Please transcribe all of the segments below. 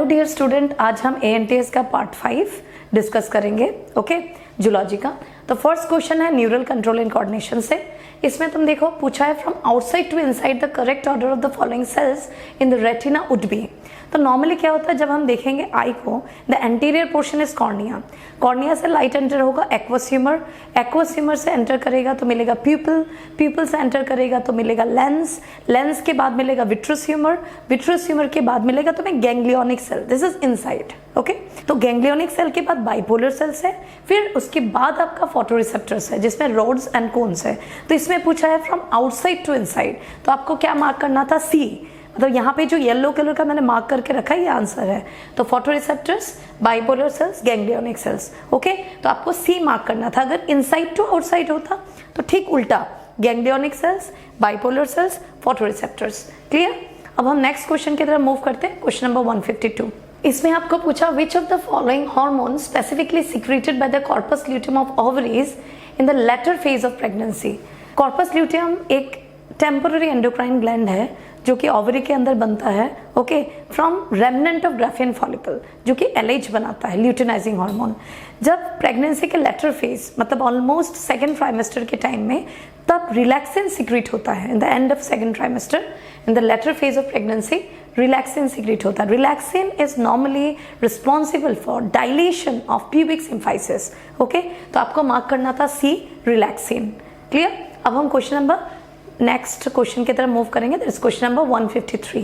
Dear student, आज हम ANTS का पार्ट 5 डिस्कस करेंगे। ओके, जूलॉजी का। तो फर्स्ट क्वेश्चन है न्यूरल कंट्रोल एंड कोऑर्डिनेशन से। इसमें तुम देखो पूछा है from outside to inside the correct order of the following cells in the retina would be. तो नॉर्मली क्या होता है जब हम देखेंगे आई को, the anterior portion is cornea, cornea से लाइट एंटर होगा एक्वस ह्यूमर, एक्वस ह्यूमर से एंटर करेगा तो मिलेगा प्यूपिल, प्यूपिल से एंटर करेगा तो मिलेगा लेंस, लेंस के बाद मिलेगा विट्रस ह्यूमर, विट्रस ह्यूमर के बाद मिलेगा तुम्हें ganglionic cell, this is inside. Okay, तो गैंग्लियोनिक सेल के बाद बाइपोलर सेल्स है, फिर उसके बाद आपका फोटोरिसेप्टर्स है जिसमें रोड्स एंड कोन्स है। तो इसमें पूछा है फ्रॉम आउटसाइड टू इनसाइड, तो आपको क्या मार्क करना था? सी। मतलब यहाँ पे जो येलो कलर का मैंने मार्क करके रखा है ये आंसर है। तो photoreceptors, bipolar cells, ganglionic cells. Okay, तो आपको सी मार्क करना था। अगर इनसाइड टू आउटसाइड होता तो ठीक उल्टा, ganglionic cells, bipolar cells, photoreceptors. Clear? अब हम नेक्स्ट क्वेश्चन की तरफ मूव करते हैं। Question number 152। इसमें आपको पूछा which of the following hormone specifically secreted by the corpus luteum of ovaries in the later phase of pregnancy. Corpus luteum एक टेम्पररी एंडोक्राइन ग्लैंड है जो कि ओवरी के अंदर बनता है। Okay, from remnant of Graafian follicle जो कि LH बनाता है, ल्यूटिनाइजिंग हार्मोन। जब प्रेगनेंसी के लेटर फेज मतलब ऑलमोस्ट सेकेंड ट्राइमेस्टर के टाइम में तब रिलैक्सिन सिक्रीट होता है। In the end of second trimester, in the later phase of pregnancy relaxin secrete होता है। Relaxin is normally responsible for dilation of pubic symphysis. Okay, तो आपको मार्क करना था सी, रिलैक्सिन। क्लियर? अब हम क्वेश्चन नंबर नेक्स्ट क्वेश्चन की तरफ मूव करेंगे। That is question number 153।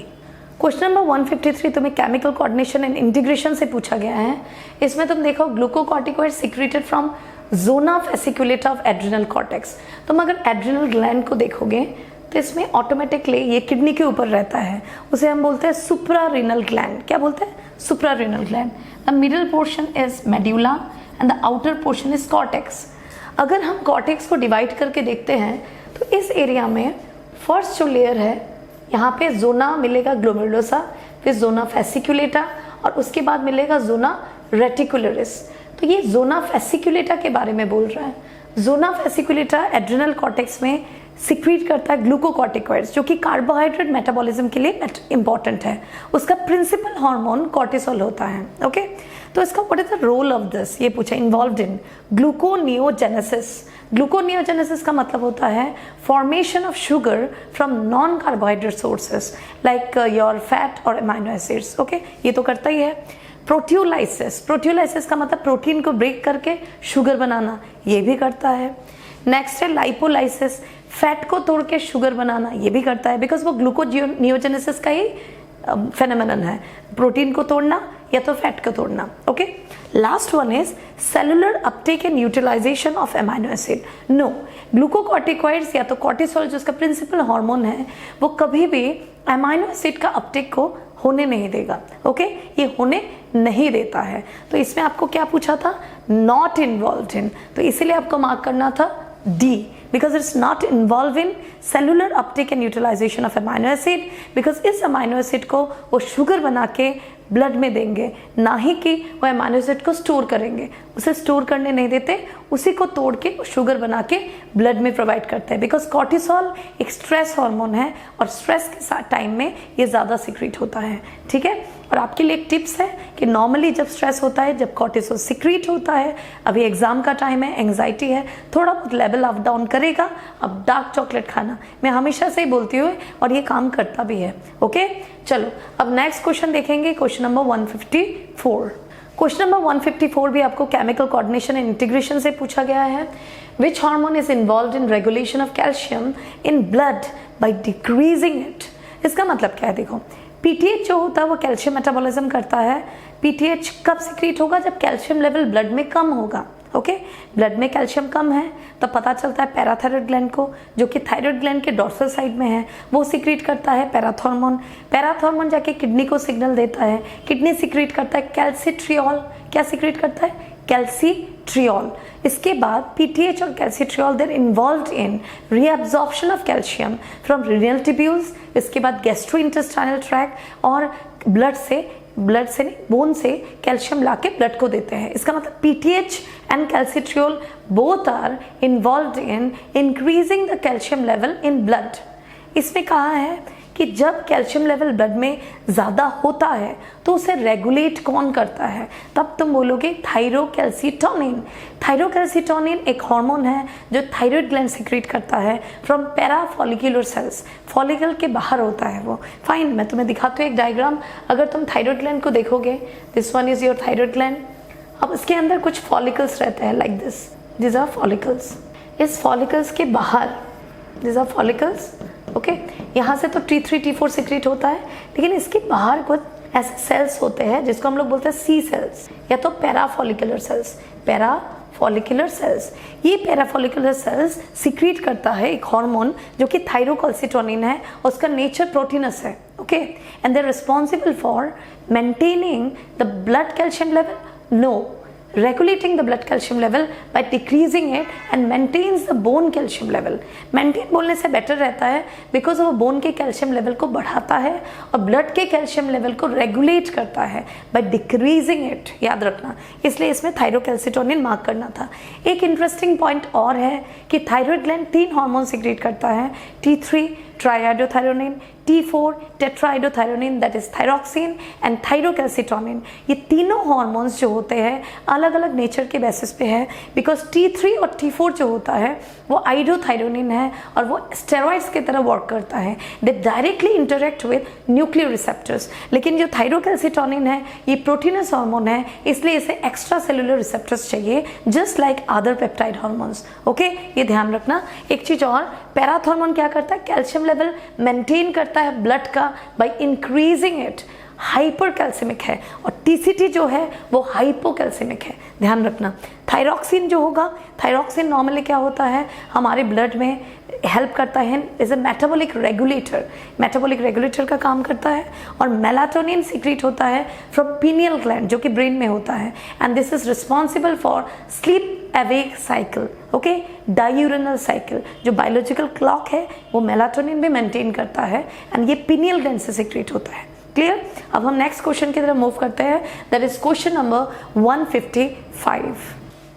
Question number 153 तुम्हें केमिकल कोऑर्डिनेशन एंड इंटीग्रेशन से पूछा गया है। इसमें तुम देखो glucocorticoid secreted from zona fasciculata of adrenal cortex. तुम अगर एड्रिनल ग्लैंड को देखोगे तो इसमें ऑटोमेटिकली ये किडनी के ऊपर रहता है, उसे हम बोलते हैं सुप्रारीनल ग्लैंड। क्या बोलते हैं? Suprarenal gland. The middle portion is medulla and the outer portion is cortex. अगर हम कॉर्टेक्स को डिवाइड करके देखते हैं तो इस एरिया में फर्स्ट जो लेयर है यहाँ पे जोना मिलेगा ग्लोमेरुलोसा, फिर जोना फेसिकुलेटा और उसके बाद मिलेगा जोना रेटिकुलरिस। तो ये जोना फेसिकुलेटा के बारे में बोल रहा है। जोना फेसिकुलेटा एड्रिनल कॉर्टेक्स में सिक्रीट करता है ग्लूकोकॉर्टिकॉइड्स जो कि कार्बोहाइड्रेट मेटाबॉलिज्म के लिए इंपॉर्टेंट है। उसका प्रिंसिपल हार्मोन कॉर्टिसोल होता है। ओके, तो इसका what is the role of this, ये पूछा। इन्वॉल्व्ड इन ग्लूकोनियोजेनेसिस। ग्लूकोनियोजेनेसिस का मतलब होता है formation of sugar from non carbohydrate sources like your fat और अमाइनो एसिड्स। ओके, ये तो करता ही है। प्रोटियोलाइसिस, प्रोटियोलाइसिस का मतलब प्रोटीन को ब्रेक करके शुगर बनाना, ये भी करता है। नेक्स्ट है लाइपोलाइसिस, फैट को तोड़ के शुगर बनाना, ये भी करता है बिकॉज वो ग्लूकोनियोजेनेसिस का ही फेनोमेनन है, प्रोटीन को तोड़ना या तो फैट को तोड़ना। Okay, last one is cellular uptake and utilisation of amino acid. No, glucocorticoids या तो कॉर्टिसोल जो उसका प्रिंसिपल हार्मोन है वो कभी भी अमाइनो एसिड का अपटेक को होने नहीं देगा। ओके, ये होने नहीं देता है। तो इसमें आपको क्या पूछा था? नॉट इन्वॉल्व्ड इन, तो इसीलिए आपको मार्क करना था D, because it's not involved in cellular uptake and utilization of amino acid, because इस अमाइनो एसिड को वो शुगर बना के ब्लड में देंगे, ना ही कि वो अमाइनो एसिड को स्टोर करेंगे। उसे स्टोर करने नहीं देते, उसी को तोड़ के शुगर बना के ब्लड में प्रोवाइड करते हैं। बिकॉज कॉर्टिसोल एक स्ट्रेस हार्मोन है और स्ट्रेस के साथ टाइम में ये ज़्यादा सिक्रीट होता है। ठीक है, और आपके लिए एक टिप्स है कि नॉर्मली जब स्ट्रेस होता है, जब कॉर्टिसोल सिक्रीट होता है, अभी एग्जाम का टाइम है, एंग्जाइटी है, थोड़ा बहुत लेवल अप डाउन करेगा। अब डार्क चॉकलेट खाना मैं हमेशा से ही बोलती हूँ और ये काम करता भी है। ओके, चलो अब नेक्स्ट क्वेश्चन देखेंगे। Question number 154। क्वेश्चन नंबर 154 भी आपको केमिकल कोऑर्डिनेशन एंड इंटीग्रेशन से पूछा गया है। Which hormone is involved in regulation of calcium in blood by decreasing it. इसका मतलब क्या है? देखो, PTH जो होता है वो कैल्शियम मेटाबॉलिज्म करता है। PTH कब सिक्रीट होगा? जब कैल्शियम लेवल ब्लड में कम होगा। ओके, ब्लड में कैल्शियम कम है तो पता चलता है पैराथायरॉयड ग्लैंड को, जो कि थायराइड ग्लैंड के डॉर्सल साइड में है, वो सिक्रीट करता है पैराथॉर्मोन। पैराथॉर्मोन जाके किडनी को सिग्नल देता है, किडनी सिक्रीट करता है कैल्सिट्रियोल। क्या सिक्रीट करता है? कैल्सिट्रियोल। इसके बाद PTH और calcitriol there involved in reabsorption of calcium from renal tubules, इसके बाद गैस्ट्रोइंटेस्टाइनल ट्रैक्ट और ब्लड से नहीं, बोन से कैल्शियम लाके ब्लड को देते हैं। इसका मतलब PTH and calcitriol both are involved in increasing the calcium level in blood. इसमें कहा है कि जब कैल्शियम लेवल ब्लड में ज़्यादा होता है तो उसे रेगुलेट कौन करता है, तब तुम बोलोगे थायरोकैल्सिटोनिन। थायरोकैल्सिटोनिन एक हार्मोन है जो थायराइड ग्लैंड सिक्रीट करता है from parafollicular cells, follicle के बाहर होता है वो। फाइन, मैं तुम्हें दिखाती हूँ एक डायग्राम। अगर तुम थायराइड ग्लैंड को देखोगे, this one is your thyroid gland. अब इसके अंदर कुछ फॉलिकल्स रहते हैं like this, this are follicles. इस फॉलिकल्स के बाहर, दिस आर फॉलिकल्स, ओके, यहाँ से तो T3 T4 सिक्रीट होता है, लेकिन इसके बाहर कुछ ऐसे सेल्स होते हैं जिसको हम लोग बोलते हैं सी सेल्स या तो पैराफॉलिकुलर सेल्स। पैराफॉलिकुलर सेल्स, ये पैराफॉलिकुलर सेल्स सिक्रीट करता है एक हार्मोन जो कि थायरोकैल्सिटोनिन है, उसका नेचर प्रोटीनस है, okay, and they are responsible for maintaining the blood calcium level, no, regulating the blood calcium level by decreasing it and maintains the bone calcium level। maintain बोलने से better रहता है because वो bone के calcium level को बढ़ाता है और ब्लड के कैल्शियम लेवल को रेगुलेट करता है बाय डिक्रीजिंग इट, याद रखना। इसलिए इसमें थायरोकैल्सिटोनिन मार्क करना था। एक इंटरेस्टिंग पॉइंट और है कि थायराइड ग्लैंड 3 हार्मोन सिक्रीट करता है, T3 triiodothyronine, T4 tetraiodothyronine that is thyroxine and thyrocalcitonin. ये तीनों हार्मोन्स जो होते हैं अलग अलग नेचर के बेसिस पे है, बिकॉज T3 और T4 जो होता है वो आइडोथायरोनिन है और वो स्टेरॉइड्स की तरह वर्क करता है, दे directly interact with nuclear receptors. लेकिन जो थायरोकैल्सिटोनिन है ये प्रोटीनस हार्मोन है, इसलिए इसे एक्स्ट्रा सेलुलर रिसेप्टर्स चाहिए just like other peptide hormones, okay, ये ध्यान रखना। एक चीज और, पैराथॉर्मोन क्या करता है, कैल्शियम लेवल मेंटेन करता है ब्लड का by increasing it, hyper calcaemic है, और टीसीटी जो है वो हाइपोकैल्सिमिक है, ध्यान रखना। थायरॉक्सिन जो होगा, थायरॉक्सिन नॉर्मली क्या होता है हमारे ब्लड में हेल्प करता है, is a metabolic regulator, metabolic regulator का काम करता है। और मेलाटोनिन सीक्रेट होता है फ्रॉम पीनियल ग्लैंड जो कि ब्रेन में होता है, and this is responsible for sleep awake cycle, okay, diurnal cycle. जो बायोलॉजिकल क्लॉक है वो मेलाटोनिन भी मेंटेन करता है एंड ये पीनियल ग्लैंड से सीक्रेट होता है। क्लियर? अब हम नेक्स्ट क्वेश्चन की तरफ मूव करते हैं, दैट इज क्वेश्चन नंबर 155।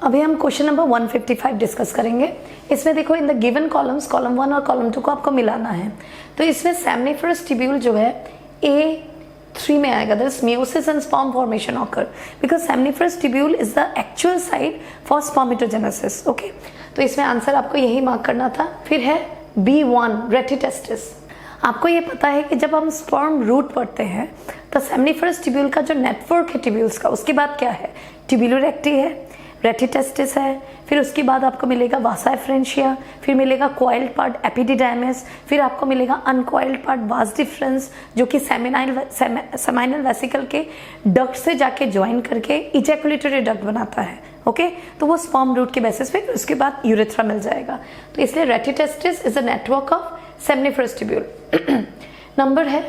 अभी हम क्वेश्चन नंबर 155 डिस्कस करेंगे। इसमें देखो in the given columns, column 1 और कॉलम 2 को आपको मिलाना है। तो इसमें सेमनिफरस ट्यूब्यूल जो है A3 में आएगा, that is meiosis and sperm formation occur because seminiferous tubule is the actual site for spermatogenesis, okay. तो इसमें आंसर आपको यही मार्क करना था। फिर है B1 रेटिटेस्टिस। आपको ये पता है कि जब हम स्पर्म रूट पढ़ते हैं तो सेमनिफरस ट्यूब्यूल का जो नेटवर्क है ट्यूब्यूल्स का, उसके बाद क्या है, ट्यूब्यूलोरेक्टी है, रेटिटेस्टिस है, फिर उसके बाद आपको मिलेगा वासा एफ्रेंशिया, फिर मिलेगा कॉइल्ड पार्ट एपिडिडाइमिस, फिर आपको मिलेगा अनकॉइल्ड पार्ट वास डिफरेंस जो कि सेमाइनल वेसिकल के डक्ट से जाके ज्वाइन करके इजैकुलेटरी डक्ट बनाता है, ओके। तो वो स्पर्म रूट के बेसिस पे उसके बाद यूरेथ्रा मिल जाएगा। तो इसलिए rete testis is a network of seminiferous tubule. Number है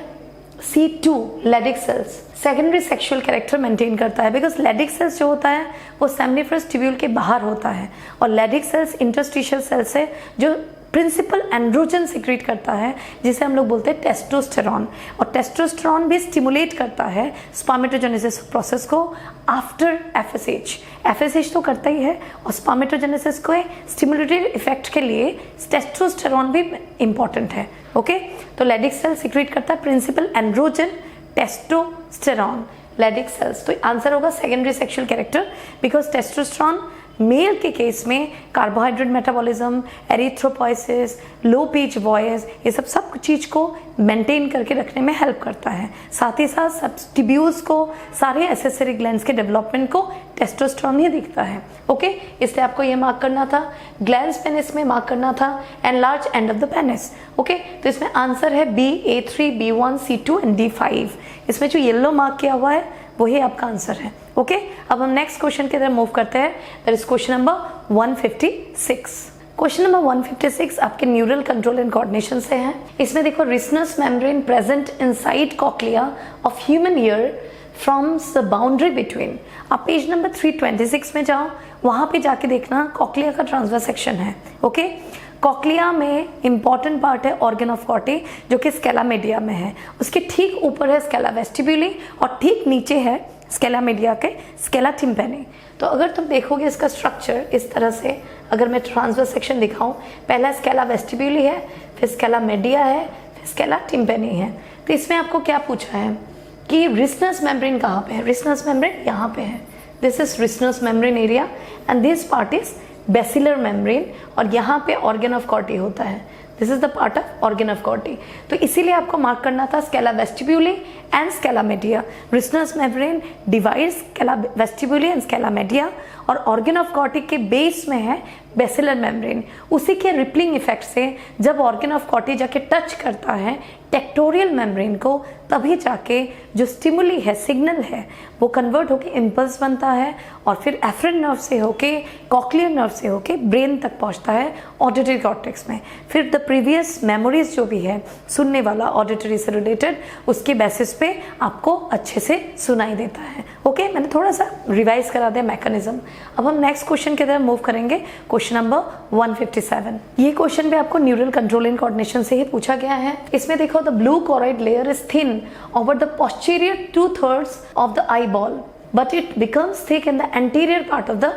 C2 Leydig cells, secondary sexual character maintain करता है बिकॉज लेडिक सेल्स जो होता है वो सेमनिफरस ट्यूब्यूल के बाहर होता है, और लेडिक सेल्स इंटरस्टिशियल सेल्स है जो प्रिंसिपल एंड्रोजन सिक्रीट करता है जिसे हम लोग बोलते हैं टेस्टोस्टेरॉन, और टेस्टोस्टेरॉन भी स्टिमुलेट करता है स्पर्मेटोजेनेसिस प्रोसेस को आफ्टर एफएसएच तो करता ही है, और स्पर्मेटोजेनेसिस को स्टिमुलेटरी इफेक्ट के लिए टेस्टोस्टेरॉन भी इंपॉर्टेंट है, ओके। तो लेडिक सेल सिक्रीट करता है principal androgen testosterone, Leydig cells. तो आंसर होगा secondary sexual character because testosterone male के केस में carbohydrate metabolism, erythropoiesis, low pitch voice, ये सब चीज को मेंटेन करके रखने में हेल्प करता है। साथ ही साथ सब ट्यूब्यूल्स को, सारे एसेसरी ग्लैंड्स के डेवलपमेंट को टेस्टोस्टेरॉन ही दिखता है, ओके। इसलिए आपको ये मार्क करना था, ग्लैंड्स पेनिस में मार्क करना था and large end of the penis, okay. तो इसमें आंसर है B, A3, B1, C2 and D5। इसमें जो येलो मार्क किया हुआ है वही आपका आंसर है, ओके। अब हम नेक्स्ट क्वेश्चन की तरफ मूव करते हैं, that is question number 156। Question number 156 आपके न्यूरल कंट्रोल एंड कोऑर्डिनेशन से है। इसमें देखो Reissner's membrane present inside cochlea of human ear forms the boundary between. आप पेज नंबर 326 में जाओ, वहां पे जाके देखना कॉक्लिया का ट्रांसवर्स सेक्शन है, ओके। कॉक्लिया में इंपॉर्टेंट पार्ट है ऑर्गन ऑफ कॉर्टी जो कि स्केला मीडिया में है, उसके ठीक ऊपर है स्केला वेस्टिब्यूली और ठीक नीचे है स्केला मीडिया के स्केला टिम्पेनी। तो अगर तुम देखोगे इसका स्ट्रक्चर इस तरह से, अगर मैं ट्रांसवर्स सेक्शन दिखाऊं, पहला स्केला वेस्टिब्यूली है, फिर स्केला मीडिया है, स्केला टिम्पेनी है। तो इसमें आपको क्या पूछा है कि रिसनस मेम्ब्रेन कहाँ पे है? रिसनस मेम्ब्रेन यहाँ पे है। This is Reissner's membrane area and this part is basilar membrane, और यहाँ पे ऑर्गन ऑफ कॉर्टी होता है। This is the part of organ of Corti. तो इसीलिए आपको मार्क करना था scala vestibuli and scala media. Reissner's membrane divides scala vestibuli and scala media, और ऑर्गन ऑफ कॉर्टी के बेस में है बेसिलर मेम्ब्रेन। उसी के रिपलिंग इफेक्ट से जब ऑर्गन ऑफ कॉर्टी जाके टच करता है टेक्टोरियल मेम्ब्रेन को, तभी जाके जो स्टिमुली है, सिग्नल है, वो कन्वर्ट होके इम्पल्स बनता है और फिर एफरेंट नर्व से होके, कॉक्लियर नर्व से होके ब्रेन तक पहुंचता है ऑडिटरी कॉर्टेक्स में। फिर द प्रीवियस मेमोरीज जो भी है सुनने वाला ऑडिटरी से रिलेटेड, उसके बेसिस पे आपको अच्छे से सुनाई देता है। ओके, मैंने थोड़ा सा रिवाइज करा दिया मैकेनिज्म। अब हम नेक्स्ट क्वेश्चन की तरफ मूव करेंगे, क्वेश्चन नंबर 157। ये क्वेश्चन भी आपको न्यूरल कंट्रोल एंड कोऑर्डिनेशन से ही पूछा गया है। इसमें देखो, the blue choroid layer is thin over the posterior 2/3 of the eyeball, but it becomes thick in the anterior part of the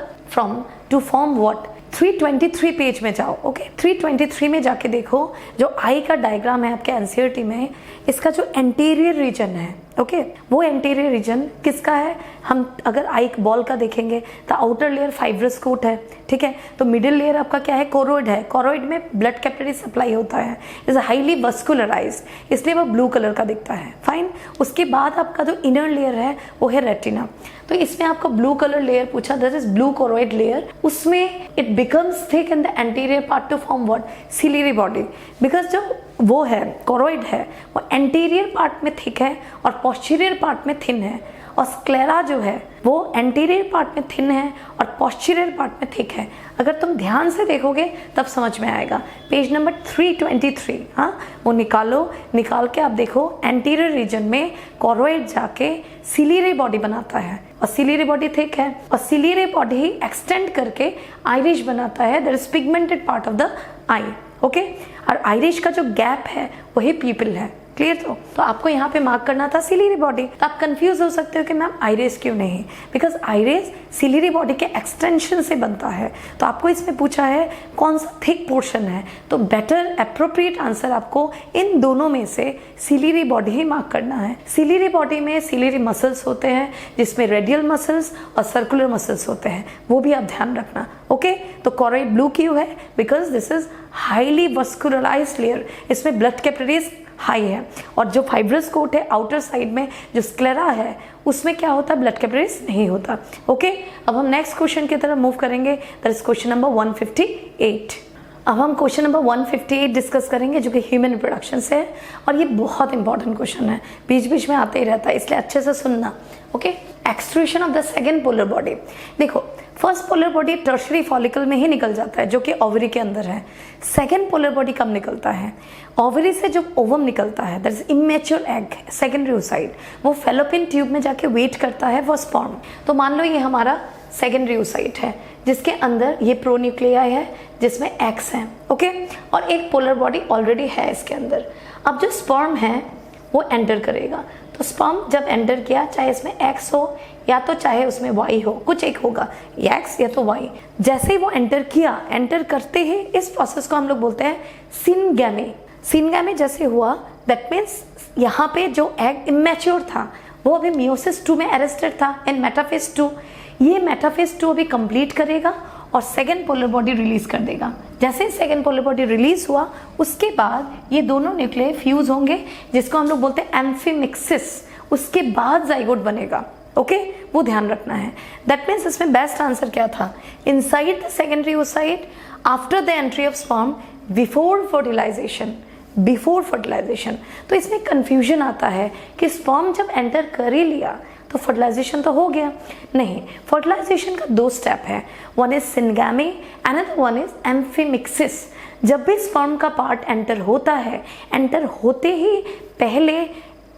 to form what? 323 page में जाओ। ओके, 323 में जाके देखो, जो आई का डायग्राम है आपके एनसीईआरटी में, इसका जो एंटीरियर रीजन है, ओके, वो एंटीरियर रीजन किसका है? हम अगर आई बॉल का देखेंगे तो आउटर लेयर फाइब्रस कोट है, ठीक है। तो मिडिल लेयर आपका क्या है? कोरोइड है। कोरोइड में ब्लड कैपिलरी सप्लाई होता है, इज हाईली वस्कुलराइज्ड, इसलिए वो ब्लू कलर का दिखता है। फाइन। उसके बाद आपका जो इनर लेयर है वो है रेटिना। तो इसमें आपको ब्लू कलर लेयर पूछा, that is blue choroid layer. उसमें it becomes thick in the anterior part to form what? Ciliary body. Because जो वो है कोरोइड है वो एंटीरियर पार्ट में थिक है और पोस्टीरियर पार्ट में थिन है, और स्क्लेरा जो है वो एंटीरियर पार्ट में थिन है और पोस्टीरियर पार्ट में थिक है। अगर तुम ध्यान से देखोगे तब समझ में आएगा। पेज नंबर 323, हाँ, वो निकाल के आप देखो, एंटीरियर रीजन में कोरोइड जाके सिलियरी बॉडी बनाता है, और सिलियरी बॉडी थिक है, और सिलियरी बॉडी ही एक्सटेंड करके आइरिश बनाता है, that is pigmented part of the I. Okay, और आइरिश का जो गैप है वही पीपल है। क्लियर? तो आपको यहाँ पे मार्क करना था सिलियरी बॉडी। तो आप कंफ्यूज हो सकते हो कि मैम आइरिस क्यों नहीं? बिकॉज आइरिस सिलियरी बॉडी के एक्सटेंशन से बनता है। तो आपको इसमें पूछा है कौन सा थिक पोर्शन है, तो बेटर एप्रोप्रिएट आंसर आपको इन दोनों में से सिलियरी बॉडी ही मार्क करना है। सिलियरी बॉडी में सिलियरी मसल्स होते हैं, जिसमें रेडियल मसल्स और सर्कुलर मसल्स होते हैं, वो भी आप ध्यान रखना। ओके, तो कोरोइड ब्लू क्यों है? Because this is highly vascularised layer, इसमें ब्लड कैपिलरीज हाई है, और जो फाइब्रस कोट है आउटर साइड में जो स्क्लेरा है उसमें क्या होता है? ब्लड कैपिलरीज नहीं होता। ओके, अब हम नेक्स्ट क्वेश्चन की तरफ मूव करेंगे, दैट इज क्वेश्चन नंबर 158। अब हम क्वेश्चन नंबर 158 डिस्कस करेंगे जो कि ह्यूमन रिप्रोडक्शन से है, और ये बहुत इंपॉर्टेंट क्वेश्चन है, बीच बीच में आते ही रहता है, इसलिए अच्छे से सुनना। Okay, extrusion of the second polar body. देखो, first polar body tertiary follicle में ही निकल जाता है जो कि ओवरी के अंदर है। सेकेंड पोलर बॉडी कब निकलता है? ओवरी से जब ओवम निकलता है, that is immature egg, secondary oocyte, वो फेलोपियन ट्यूब में जाके वेट करता है फॉर स्पर्म। तो मान लो ये हमारा सेकेंडरी ओसाइट है, जिसके अंदर ये प्रोन्यूक्लियाई है जिसमें एग्स हैं। ओके, और एक पोलर बॉडी ऑलरेडी है इसके अंदर। अब जो स्पर्म है वो एंटर करेगा, तो स्पर्म जब एंटर किया, चाहे इसमें एक्स हो या तो चाहे उसमें वाई हो, कुछ एक होगा, एक्स या तो वाई। जैसे ही वो एंटर किया, एंटर करते ही इस प्रोसेस को हम लोग बोलते हैं सिनगैमी। सिनगैमी जैसे हुआ, दैट मीन्स यहाँ पे जो एग इमेच्योर था वो अभी मियोसिस 2 में अरेस्टेड था इन मेटाफेज 2। ये मेटाफेज 2 अभी कंप्लीट करेगा और सेकेंड पोलर बॉडी रिलीज कर देगा। जैसे सेकेंड पोलर बॉडी रिलीज हुआ, उसके बाद ये दोनों न्यूक्लियाई फ्यूज होंगे, जिसको हम लोग बोलते हैं एम्फीमिक्सिस। उसके बाद जाइगोट बनेगा। ओके, वो ध्यान रखना है। दैट मीन्स इसमें बेस्ट आंसर क्या था? Inside the secondary oocyte after the entry of sperm before fertilisation. Before fertilisation. तो इसमें कंफ्यूजन आता है कि स्पर्म जब एंटर कर ही लिया तो फर्टिलाइजेशन तो हो गया। नहीं, फर्टिलाइजेशन का 2 स्टेप है, one is syngamy, another one is amphimixis. जब भी स्पर्म का पार्ट एंटर होता है, एंटर होते ही पहले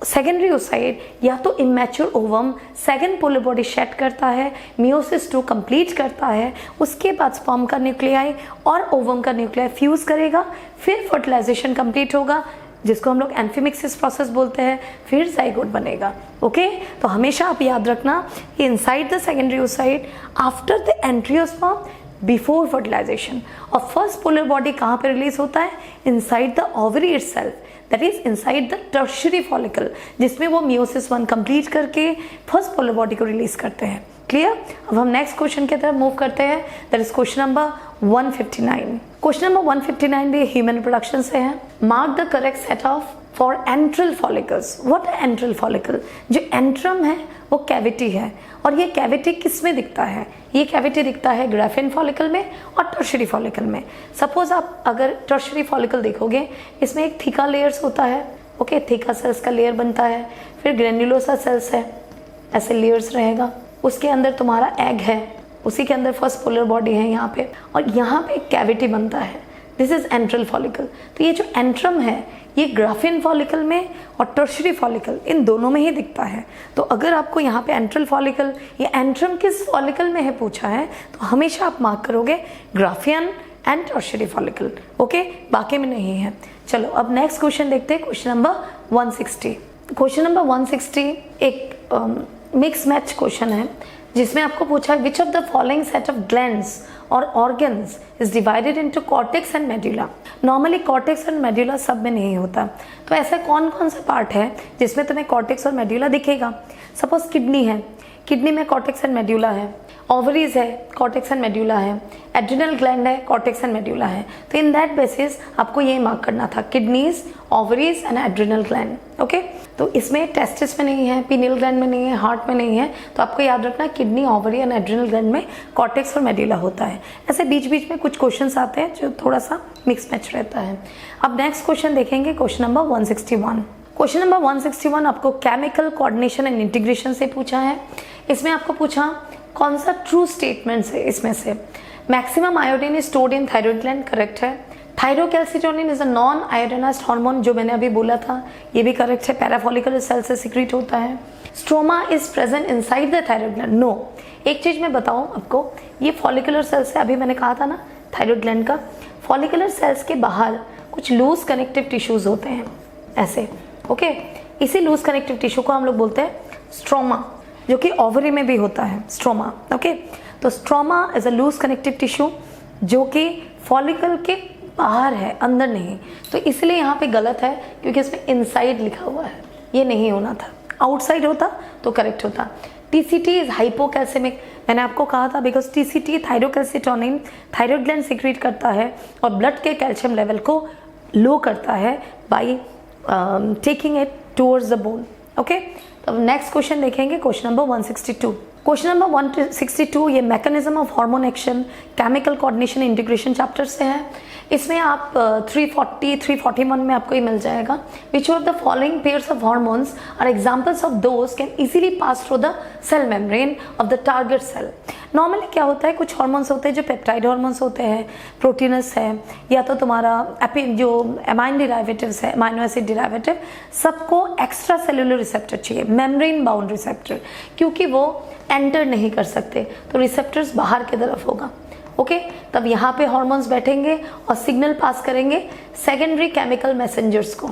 सेकेंडरी ओसाइट या तो immature ovum second polar body shed करता है, मियोसिस 2 कंप्लीट करता है, उसके बाद स्पर्म का न्यूक्लियाई और ओवम का न्यूक्लियाई फ्यूज करेगा, फिर फर्टिलाइजेशन कंप्लीट होगा, जिसको हम लोग एम्फीमिक्सिस प्रोसेस बोलते हैं, फिर जाइगोट बनेगा। ओके, तो हमेशा आप याद रखना कि inside the secondary oocyte after the entry of sperm before fertilisation. और फर्स्ट पोलर बॉडी कहाँ पे रिलीज होता है? Inside the ovary itself, that is inside the tertiary follicle, जिसमें वो मियोसिस 1 कंप्लीट करके फर्स्ट पोलर बॉडी को रिलीज करते हैं। क्लियर? अब हम नेक्स्ट क्वेश्चन की तरफ मूव करते हैं, that is question number 159। Question number 159 भी ह्यूमन रिप्रोडक्शन से है। Mark the correct set of for enteral follicles. What है एंट्रल फॉलिकल? जो एंट्रम है वो कैविटी है, और ये कैविटी किस में दिखता है? ये कैविटी दिखता है ग्राफिन फॉलिकल में और टर्शियरी फॉलिकल में। सपोज आप अगर टर्शियरी फॉलिकल देखोगे, इसमें एक थीका लेयर्स होता है, ओके, थीका सेल्स का लेयर बनता है, फिर ग्रेन्युलोसा सेल्स है, ऐसे लेयर्स रहेगा, उसके अंदर तुम्हारा एग है, उसी के अंदर फर्स्ट पोलर बॉडी है यहाँ पे, और यहाँ पे एक कैविटी बनता है, दिस इज एंट्रल फॉलिकल। तो ये जो एंट्रम है ये ग्राफिन फॉलिकल में और टर्शियरी फॉलिकल इन दोनों में ही दिखता है। तो अगर आपको यहाँ पे एंट्रल फॉलिकल या एंट्रम किस फॉलिकल में है पूछा है, तो हमेशा आप मार्क करोगे Graafian and tertiary follicle, okay, बाकी में नहीं है। चलो अब नेक्स्ट क्वेश्चन देखते हैं, क्वेश्चन नंबर 160। क्वेश्चन नंबर 160 एक मिक्स मैच क्वेश्चन है, जिसमें आपको पूछा है which of the following set of glands और organs is divided into cortex and medulla. Normally cortex and medulla सब में नहीं होता, तो ऐसा कौन कौन सा पार्ट है जिसमें तुम्हें कॉर्टेक्स और मेडुला दिखेगा? सपोज किडनी है, किडनी में कॉर्टेक्स एंड मेडुला है, ओवरीज है, कॉर्टेक्स एंड मेडुला है, एड्रिनल ग्लैंड है, कॉर्टेक्स एंड मेडुला है। तो इन दैट बेसिस आपको ये मार्क करना था, kidneys, ovaries and adrenal gland, okay. तो इसमें टेस्टिस में नहीं है, पीनियल ग्लैंड में नहीं है, हार्ट में नहीं है, तो आपको याद रखना kidney, ovary and adrenal gland में कॉर्टेक्स और मेडुला होता है। ऐसे बीच बीच में कुछ क्वेश्चंस आते हैं जो थोड़ा सा मिक्स मैच रहता है। अब नेक्स्ट क्वेश्चन देखेंगे, क्वेश्चन नंबर 161। क्वेश्चन नंबर 161 आपको केमिकल कोऑर्डिनेशन एंड इंटीग्रेशन से पूछा है। इसमें आपको पूछा कौन सा ट्रू स्टेटमेंट है इसमें से? Maximum iodine is stored in thyroid gland, correct है। Thyrocalcitonin is a non iodinised hormone, जो मैंने अभी बोला था, ये भी करेक्ट है, पैराफॉलिकुलर सेल से सिक्रीट होता है। Stroma is present inside the thyroid gland, no. एक चीज मैं बताऊं आपको, ये फॉलिकुलर सेल्स है, अभी मैंने कहा था ना थायराइड ग्लैंड का, फॉलिकुलर सेल्स के बाहर कुछ लूज कनेक्टिव टिश्यूज होते हैं ऐसे, ओके। इसी लूज कनेक्टिव टिश्यू को हम लोग बोलते हैं स्ट्रोमा, जो कि ओवरी में भी होता है, स्ट्रोमा, ओके। तो stroma is a loose connective tissue जो कि फॉलिकल के बाहर है, अंदर नहीं। तो इसलिए यहाँ पे गलत है, क्योंकि इसमें इनसाइड लिखा हुआ है, ये नहीं होना था, आउटसाइड होता तो करेक्ट होता। टीसीटी इज हाइपोकैल्सेमिक, मैंने आपको कहा था, because TCT thyrocalcitonin thyroid gland secrete करता है और ब्लड के कैल्शियम लेवल को लो करता है by taking it towards the bone, okay. अब नेक्स्ट क्वेश्चन देखेंगे, क्वेश्चन नंबर 162। क्वेश्चन नंबर 162 ये mechanism of hormone action, chemical coordination integration chapter से है। इसमें आप 340, 341 में आपको ये मिल जाएगा। Which of the following pairs of hormones are examples of those can easily pass through the cell membrane of the target cell. Normally क्या होता है, कुछ हार्मोन्स होते हैं जो पेप्टाइड हार्मोन्स होते हैं, प्रोटीनस है, या तो तुम्हारा जो एमाइन डिराइवेटिव्स है, अमाइनो एसिड डिराइवेटिव, सबको एक्स्ट्रा सेलुलर रिसेप्टर चाहिए, मेम्ब्रेन बाउंड रिसेप्टर, क्योंकि वो एंटर नहीं कर सकते, तो रिसेप्टर्स बाहर की तरफ होगा, ओके। तब यहाँ पे हार्मोन्स बैठेंगे और सिग्नल पास करेंगे सेकेंडरी केमिकल मैसेंजर्स को,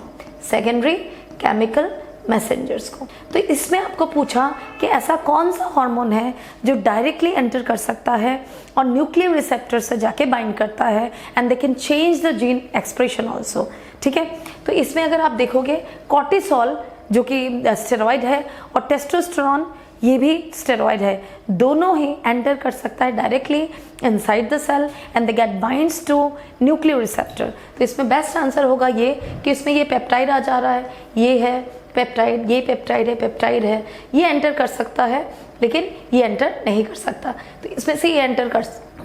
सेकेंडरी केमिकल मैसेंजर्स को। तो इसमें आपको पूछा कि ऐसा कौन सा हार्मोन है जो डायरेक्टली एंटर कर सकता है और न्यूक्लियर रिसेप्टर से जाके बाइंड करता है, and they can change the gene expression also, ठीक है। तो इसमें अगर आप देखोगे कॉर्टिसोल जो कि स्टेरॉइड है और टेस्टोस्टेरोन ये भी स्टेरॉइड है, दोनों ही एंटर कर सकता है directly inside the cell and they get binds to nuclear receptor. तो इसमें बेस्ट आंसर होगा ये कि इसमें ये पेप्टाइड आ जा रहा है, ये है पेप्टाइड, ये पेप्टाइड है, पेप्टाइड है, ये एंटर कर सकता है, लेकिन ये एंटर नहीं कर सकता, तो इसमें से ये एंटर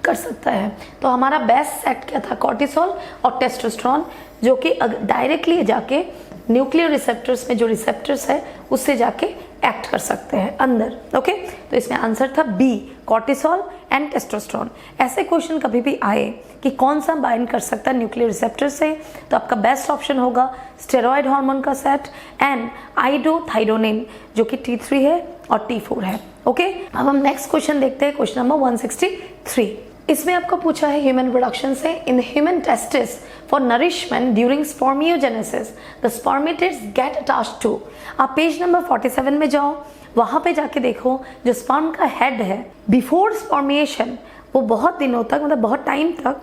कर सकता है। तो हमारा बेस्ट सेट क्या था, कॉर्टिसोल और टेस्टोस्टेरोन, जो कि डायरेक्टली जाके न्यूक्लियर रिसेप्टर्स में जो रिसेप्टर्स है उससे जाके एक्ट कर सकते हैं अंदर, ओके। तो इसमें आंसर था बी, कॉर्टिसोल एंड टेस्टोस्टेरोन। ऐसे क्वेश्चन कभी भी आए कि कौन सा बाइंड कर सकता है न्यूक्लियर रिसेप्टर से, तो आपका बेस्ट ऑप्शन होगा स्टेरॉइड हार्मोन का सेट एंड आइडोथाइरोनिन, जो कि T3 है और T4 है, ओके। अब हम नेक्स्ट क्वेश्चन देखते हैं, क्वेश्चन नंबर 163। इसमें आपको पूछा है ह्यूमन प्रोडक्शन से, in human testis for nourishment during spermiogenesis the spermatids get attached to. आप पेज नंबर 47 में जाओ, वहां पे जाके देखो जो स्पर्म का हेड है बिफोर स्पर्मिएशन वो बहुत दिनों तक, मतलब बहुत टाइम तक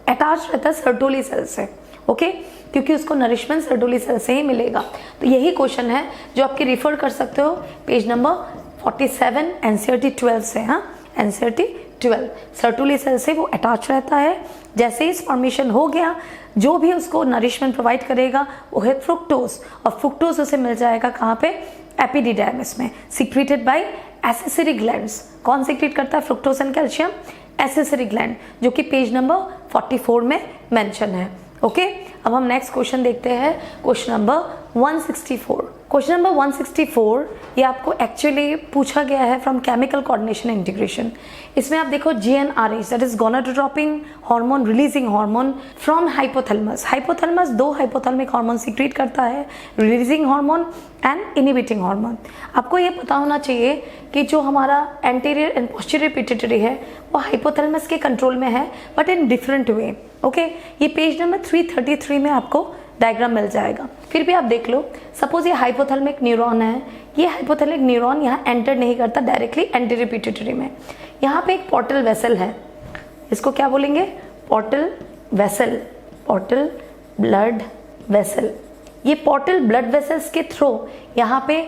अटैच रहता है सर्टोली सेल से, ओके, क्योंकि उसको नरिशमेंट सर्टोली सेल से ही मिलेगा। तो यही क्वेश्चन है जो आपके रिफर कर सकते हो पेज नंबर 47 एनसीईआरटी 12 से। हाँ, एनसीईआरटी 12 सर्टोली सेल से वो अटैच रहता है। जैसे ही फॉर्मेशन हो गया, जो भी उसको नरिशमेंट प्रोवाइड करेगा वो है फ्रुक्टोज, और फ्रुक्टोज उसे मिल जाएगा कहाँ पे, एपिडिडर्मिस में, सिक्रीटेड बाय एसेसरी ग्लैंड्स। कौन सिक्रीट करता है fructose and calcium? Accessory gland, जो कि पेज नंबर 44 में मेंशन है। ओके, अब हम नेक्स्ट क्वेश्चन देखते हैं, क्वेश्चन नंबर 164। क्वेश्चन नंबर 164 ये आपको एक्चुअली पूछा गया है फ्रॉम केमिकल कोऑर्डिनेशन इंटीग्रेशन। इसमें आप देखो GnRH that is gonadotropin hormone releasing hormone from hypothalamus. Hypothalamus दो हाइपोथैलेमिक हार्मोन सिक्रीट करता है, releasing hormone and inhibiting hormone. आपको ये पता होना चाहिए कि जो हमारा एंटीरियर एंड पोस्टीरियर पिट्यूटरी है वो हाइपोथैलेमस के कंट्रोल में है, but in different way. Okay, ये पेज नंबर 333 में आपको डायग्राम मिल जाएगा। फिर भी आप देख लो, सपोज ये हाइपोथैलेमिक न्यूरॉन है, ये हाइपोथैलेमिक न्यूरॉन यहाँ एंटर नहीं करता डायरेक्टली एंटीरियर पिट्यूटरी में। यहाँ पे एक पोर्टल वेसल है, इसको क्या बोलेंगे, portal vessel, portal blood vessel. ये पोर्टल ब्लड वेसल्स के थ्रू यहाँ पे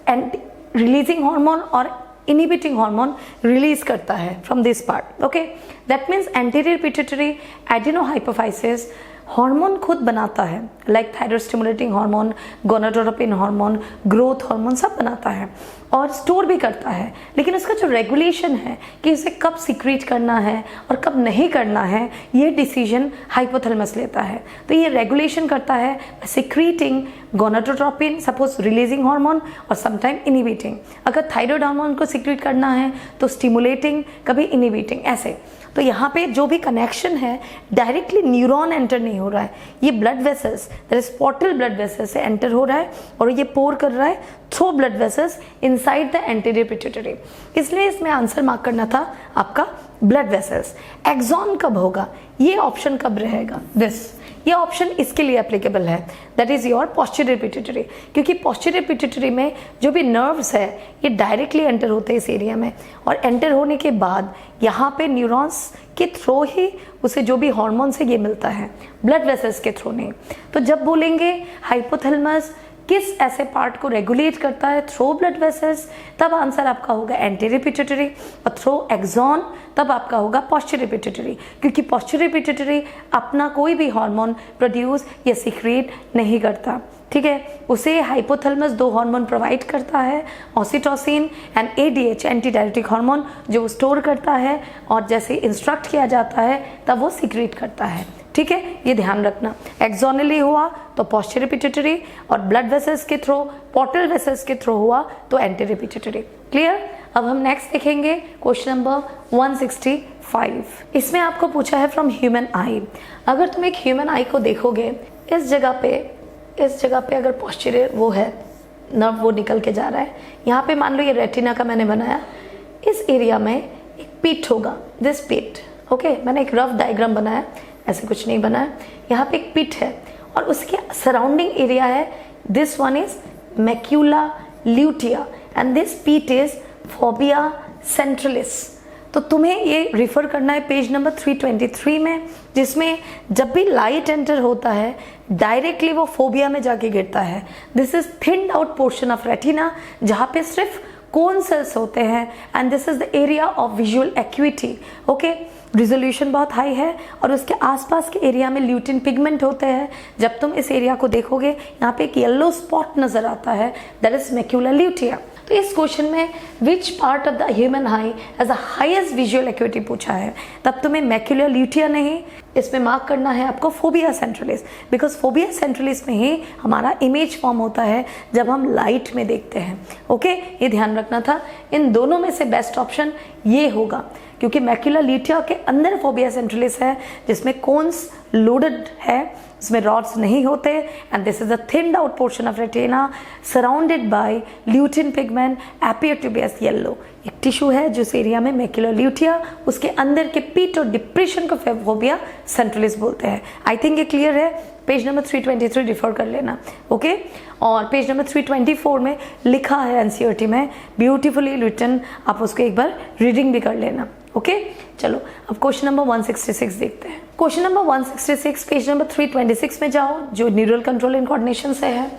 रिलीजिंग हार्मोन और इनहिबिटिंग हार्मोन रिलीज करता है from this part. Okay, that means anterior pituitary adenohypophysis hormone खुद बनाता है, like thyroid stimulating hormone, gonadotropin hormone, growth hormone सब बनाता है और स्टोर भी करता है। लेकिन उसका जो रेगुलेशन है कि इसे कब सिक्रीट करना है और कब नहीं करना है, ये डिसीजन हाइपोथैलेमस लेता है। तो ये रेगुलेशन करता है secreting gonadotropin, suppose releasing hormone, और समटाइम इनहिबिटिंग। अगर थायराइड हार्मोन को सिक्रीट करना है तो स्टिमुलेटिंग, कभी इनहिबिटिंग, ऐसे। तो यहाँ पे जो भी कनेक्शन है डायरेक्टली न्यूरॉन एंटर नहीं हो रहा है, ये blood vessels that is portal blood vessels से एंटर हो रहा है और ये पोर कर रहा है through blood vessels inside the anterior pituitary. इसलिए इसमें आंसर मार्क करना था आपका ब्लड वेसल्स। एक्सॉन कब होगा, ये ऑप्शन कब रहेगा, दिस, ये ऑप्शन इसके लिए एप्लीकेबल है, that is your posterior pituitary, क्योंकि पोस्टीरियर पिट्यूटरी में जो भी नर्व्स है ये डायरेक्टली एंटर होते हैं इस एरिया में, और एंटर होने के बाद यहाँ पे न्यूरॉन्स के थ्रू ही उसे जो भी हार्मोन्स है ये मिलता है, ब्लड वेसल्स के थ्रू नहीं। तो जब बोलेंगे हाइपोथैलेमस किस ऐसे पार्ट को रेगुलेट करता है थ्रू ब्लड वेसल्स, तब आंसर आपका होगा एंटीरियर पिट्यूटरी, और थ्रू एक्सॉन तब आपका होगा पोस्टीरियर पिट्यूटरी, क्योंकि पोस्टीरियर पिट्यूटरी अपना कोई भी हार्मोन प्रोड्यूस या सिक्रीट नहीं करता। ठीक है, उसे हाइपोथैलेमस दो हार्मोन प्रोवाइड करता है, oxytocin and ADH anti diuretic hormone, जो स्टोर करता है और जैसे इंस्ट्रक्ट किया जाता है तब वो सिक्रीट करता है। ठीक है, ये ध्यान रखना। एक्सोनली हुआ तो पोस्टीरियर पिट्यूटरी, और ब्लड वेसल्स के थ्रू, पोर्टल वेसल्स के थ्रू हुआ तो एंटीरियर पिट्यूटरी। क्लियर? अब हम नेक्स्ट देखेंगे क्वेश्चन नंबर 165। इसमें आपको पूछा है फ्रॉम ह्यूमन आई। अगर तुम एक ह्यूमन आई को देखोगे, इस जगह पे अगर पोस्टीरियर वो है नर्व, वो निकल के जा रहा है, यहाँ पे मान लो ये रेटिना का मैंने बनाया, इस एरिया में एक पीठ होगा, दिस पीठ। ओके, मैंने एक रफ डायग्राम बनाया, ऐसे कुछ नहीं बनाया। यहाँ पे एक पीठ है और उसके सराउंडिंग एरिया है, this one is macula lutea and this पीठ इज फोबिया सेंट्रलिस। तो तुम्हें ये रिफर करना है पेज नंबर 323 में, जिसमें जब भी लाइट एंटर होता है डायरेक्टली वो फोबिया में जाके गिरता है। This is thinned out portion of retina, जहाँ पे सिर्फ कोन सेल्स होते हैं, and this is the area of visual acuity. Okay, resolution बहुत हाई है और उसके आसपास के एरिया में ल्यूटिन पिगमेंट होते हैं। जब तुम इस एरिया को देखोगे, यहाँ पे एक येलो स्पॉट नजर आता है, दैट इज मैक्यूला ल्यूटिया। तो इस क्वेश्चन में which part of the human eye has the highest visual acuity पूछा है, तब तुम्हें मैक्यूला ल्यूटिया नहीं, इसमें मार्क करना है आपको phobia centralis, because phobia centralis में ही हमारा इमेज फॉर्म होता है जब हम लाइट में देखते हैं। ओके, ये ध्यान रखना था। इन दोनों में से बेस्ट ऑप्शन ये होगा, क्योंकि मैक्यूला ल्यूटिया के अंदर फोबिया सेंट्रलिस है, जिसमें कोन्स लोडेड है, इसमें रॉड्स नहीं होते, and this is a thinned out portion of retina surrounded by lutein pigment appear to be as yellow. एक टिश्यू है जिस एरिया में मैक्यूला ल्यूटिया, उसके अंदर के पीठ और डिप्रेशन को फोबिया सेंट्रलिस बोलते हैं। आई थिंक ये क्लियर है। पेज नंबर 323 रिफर कर लेना। ओके, और पेज नंबर 324 में लिखा है एनसीईआरटी में, ब्यूटीफुली रिटन, आप उसको एक बार रीडिंग भी कर लेना। ओके चलो अब क्वेश्चन नंबर 166 देखते हैं। क्वेश्चन नंबर 166 पेज नंबर 326 में जाओ, जो न्यूरल कंट्रोल एंड कोऑर्डिनेशन से है।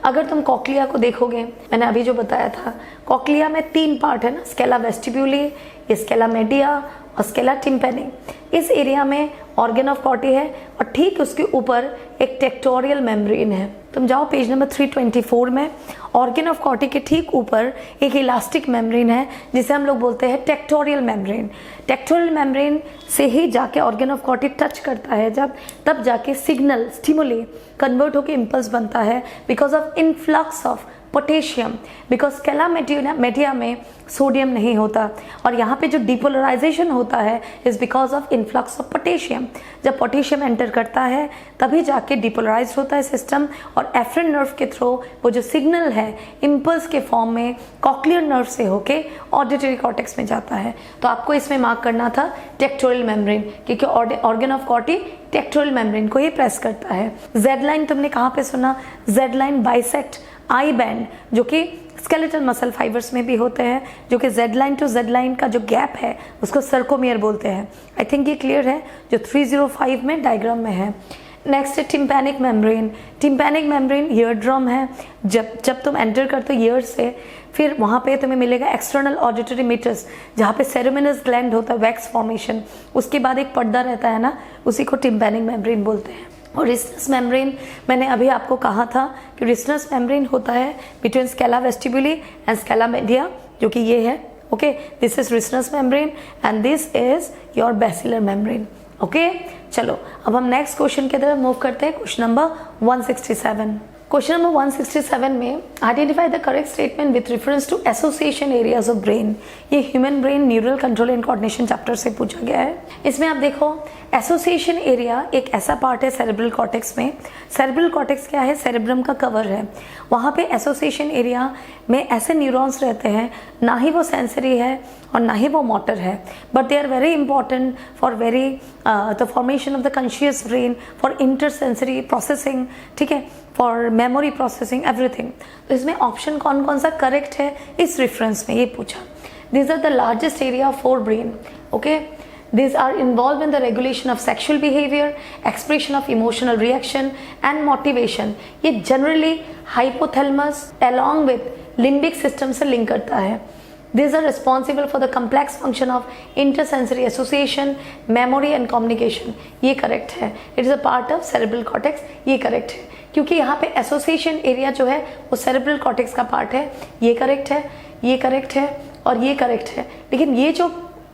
अगर तुम कॉक्लिया को देखोगे, मैंने अभी जो बताया था, कॉक्लिया में 3 पार्ट है ना, स्केला वेस्टिब्यूली, स्केला मीडिया और स्केला टिम्पैनी। इस एरिया में ऑर्गन ऑफ कॉर्टी है और ठीक उसके ऊपर एक टेक्टोरियल मेम्ब्रेन है। तुम जाओ पेज नंबर 324 में, ऑर्गन ऑफ कॉर्टी के ठीक ऊपर एक इलास्टिक मेम्ब्रेन है जिसे हम लोग बोलते हैं टेक्टोरियल मेम्ब्रेन। टेक्टोरियल मेम्ब्रेन से ही जाके ऑर्गन ऑफ कॉर्टी टच करता है जब, तब जाके सिग्नल स्टिमुली कन्वर्ट होकर इम्पल्स बनता है because of influx of potassium, because Scala media में सोडियम नहीं होता और यहाँ पे जो डिपोलराइजेशन होता है is because of influx of potassium. जब पोटेशियम एंटर करता है तभी जाके डिपोलराइज होता है सिस्टम और एफ्रेन नर्व के थ्रू वो जो सिग्नल है इम्पल्स के फॉर्म में कॉक्लियर नर्व से होके ऑडिटरी कॉर्टेक्स में जाता है। तो आपको इसमें मार्क करना था टेक्टोरियल मेम्ब्रेन, क्योंकि ऑर्गन ऑफ कॉर्टी टेक्टोरियल मेम्ब्रेन को ही प्रेस करता है। जेड लाइन तुमने कहाँ पे सुना? Z line bisect I band, जो कि स्केलेटल मसल फाइबर्स में भी होते हैं, जो कि Z line to Z line का जो गैप है उसको सर्कोमियर बोलते हैं। आई थिंक ये क्लियर है, जो 305 में डायग्राम में है। नेक्स्ट है tympanic membrane. Tympanic membrane ear drum है। जब तुम एंटर करते हो ईयर से, फिर वहाँ पे तुम्हें मिलेगा एक्सटर्नल ऑडिटरी मीटर्स, जहाँ पे सेरेमिनस ग्लैंड होता है, वैक्स फॉर्मेशन, उसके बाद एक पर्दा रहता है ना, उसी को टिम्पैनिक मेम्ब्रेन बोलते हैं। और रिस्नस मेम्ब्रेन, मैंने अभी आपको कहा था कि रिस्नस मेम्ब्रेन होता है between scala vestibuli and scala media, जो कि ये है। Okay, this is Reissner's membrane and this is your basilar membrane. Okay चलो अब हम नेक्स्ट क्वेश्चन की तरफ मूव करते हैं। Question number 167। क्वेश्चन नंबर 167 में identify the correct statement with reference to association areas of brain. ये human brain neural control and coordination chapter से पूछा गया है। इसमें आप देखो, एसोसिएशन एरिया एक ऐसा पार्ट है सेरेब्रल कॉर्टेक्स में। सेरेब्रल कॉर्टेक्स क्या है? सेरेब्रम का कवर है। वहाँ पे एसोसिएशन एरिया में ऐसे न्यूरॉन्स रहते हैं, ना ही वो सेंसरी है और ना ही वो मोटर है, but they are very important for the formation of the conscious brain, for intersensory processing, ठीक है, फॉर मेमोरी प्रोसेसिंग, एवरीथिंग। तो इसमें ऑप्शन कौन कौन सा करेक्ट है इस रेफरेंस में ये पूछा। These are the largest area for brain. Okay, these are involved in the regulation of sexual behavior, expression of emotional reaction and motivation. ये generally hypothalamus along with limbic system से link करता है। These are responsible for the complex function of intersensory association, memory and communication. ये correct है। It is a part of cerebral cortex. ये correct है, क्योंकि यहाँ पे एसोसिएशन एरिया जो है वो सेरेब्रल कॉर्टेक्स का पार्ट है। ये करेक्ट है, ये करेक्ट है और ये करेक्ट है। लेकिन ये जो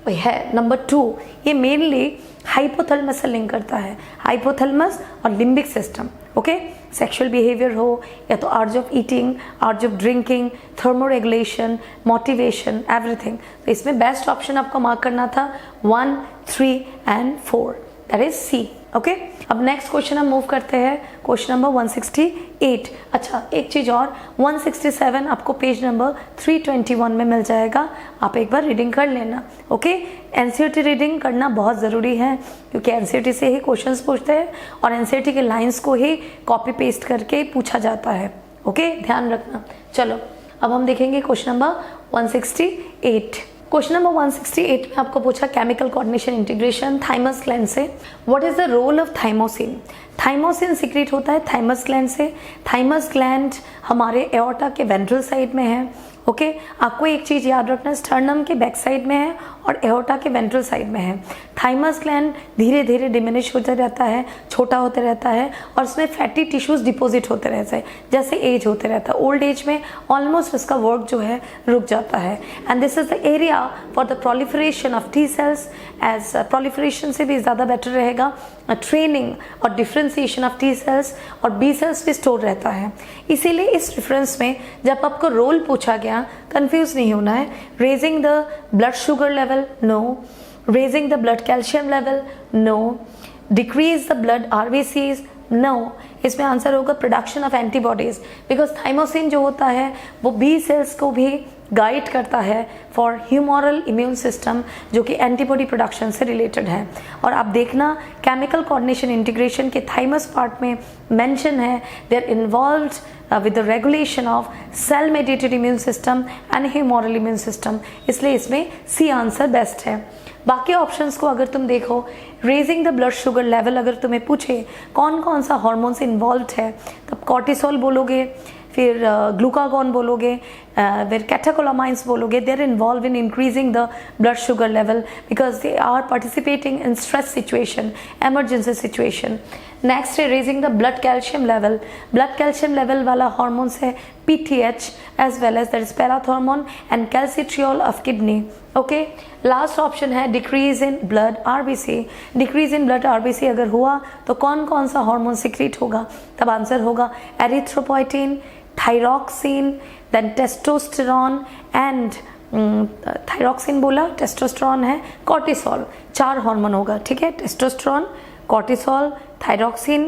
है नंबर 2, ये मेनली हाइपोथैलेमस से लिंक करता है, हाइपोथैलेमस और limbic system. Okay, sexual behaviour हो या तो अर्ज ऑफ ईटिंग, अर्ज of drinking, thermoregulation, motivation, everything. तो इसमें बेस्ट ऑप्शन आपको मार्क करना था 1, 3 and 4, that is C. Okay, अब नेक्स्ट क्वेश्चन हम मूव करते हैं, क्वेश्चन नंबर 168। अच्छा, एक चीज़ और, 167 आपको पेज नंबर 321 में मिल जाएगा, आप एक बार रीडिंग कर लेना। ओके, एनसीईआरटी रीडिंग करना बहुत ज़रूरी है, क्योंकि एनसीईआरटी से ही क्वेश्चंस पूछते हैं और एनसीईआरटी के लाइंस को ही कॉपी पेस्ट करके पूछा जाता है। ओके, ध्यान रखना। चलो अब हम देखेंगे क्वेश्चन नंबर 168। क्वेश्चन नंबर 168 में आपको पूछा chemical coordination integration thymus gland से। What is the role of thymosin? Thymosin secrete होता है थाइमस ग्लैंड से। थाइमस ग्लैंड हमारे एओर्टा के वेंट्रल साइड में है। ओके, आपको एक चीज याद रखना, स्टर्नम के बैक साइड में है और एओर्टा के वेंट्रल साइड में है। थाइमस ग्लैंड धीरे धीरे डिमिनिश होता रहता है, छोटा होता रहता है और उसमें फैटी टिश्यूज डिपॉजिट होते रहते हैं जैसे एज होते रहता है। ओल्ड एज में ऑलमोस्ट इसका वर्क जो है रुक जाता है। And this is the area for the proliferation of T cells. As proliferation से भी ज़्यादा बेटर रहेगा ट्रेनिंग और डिफ्रेंसिएशन ऑफ टी सेल्स और बी सेल्स भी स्टोर रहता है। इसीलिए इस रेफरेंस में जब आपको रोल पूछा गया, कंफ्यूज नहीं होना है। Raising the blood sugar level, no. Raising the blood calcium level, no. Decrease the blood RBCs, no. इसमें आंसर होगा production of antibodies, because thymosin जो होता है वो बी सेल्स को भी गाइड करता है फॉर ह्यूमोरल इम्यून सिस्टम, जो कि एंटीबॉडी प्रोडक्शन से रिलेटेड है। और आप देखना केमिकल कोऑर्डिनेशन इंटीग्रेशन के थाइमस पार्ट में मेंशन है, they are involved with the regulation of cell mediated immune system and humoral immune system. इसलिए इसमें सी आंसर बेस्ट है। बाकी ऑप्शंस को अगर तुम देखो, raising the blood sugar level अगर तुम्हें पूछे कौन कौन सा हार्मोन्स इन्वॉल्व है, तब कॉर्टिसोल बोलोगे, फिर ग्लूकागॉन बोलोगे, फिर कैटेकोलामाइंस बोलोगे. They are involve in increasing the blood sugar level because they are participating in stress situation, emergency situation. Next है raising the blood calcium level. Blood calcium level वाला hormones है PTH as well as that is parathormone and calcitriol of kidney. Okay, last option है decrease in blood RBC. Decrease in blood RBC अगर हुआ तो कौन कौन सा hormone secrete होगा, तब आंसर होगा erythropoietin, thyroxine, then testosterone and thyroxine बोला, टेस्टोस्टेरॉन है, कॉर्टिसोल. 4 हार्मोन होगा. ठीक है, testosterone, cortisol, thyroxine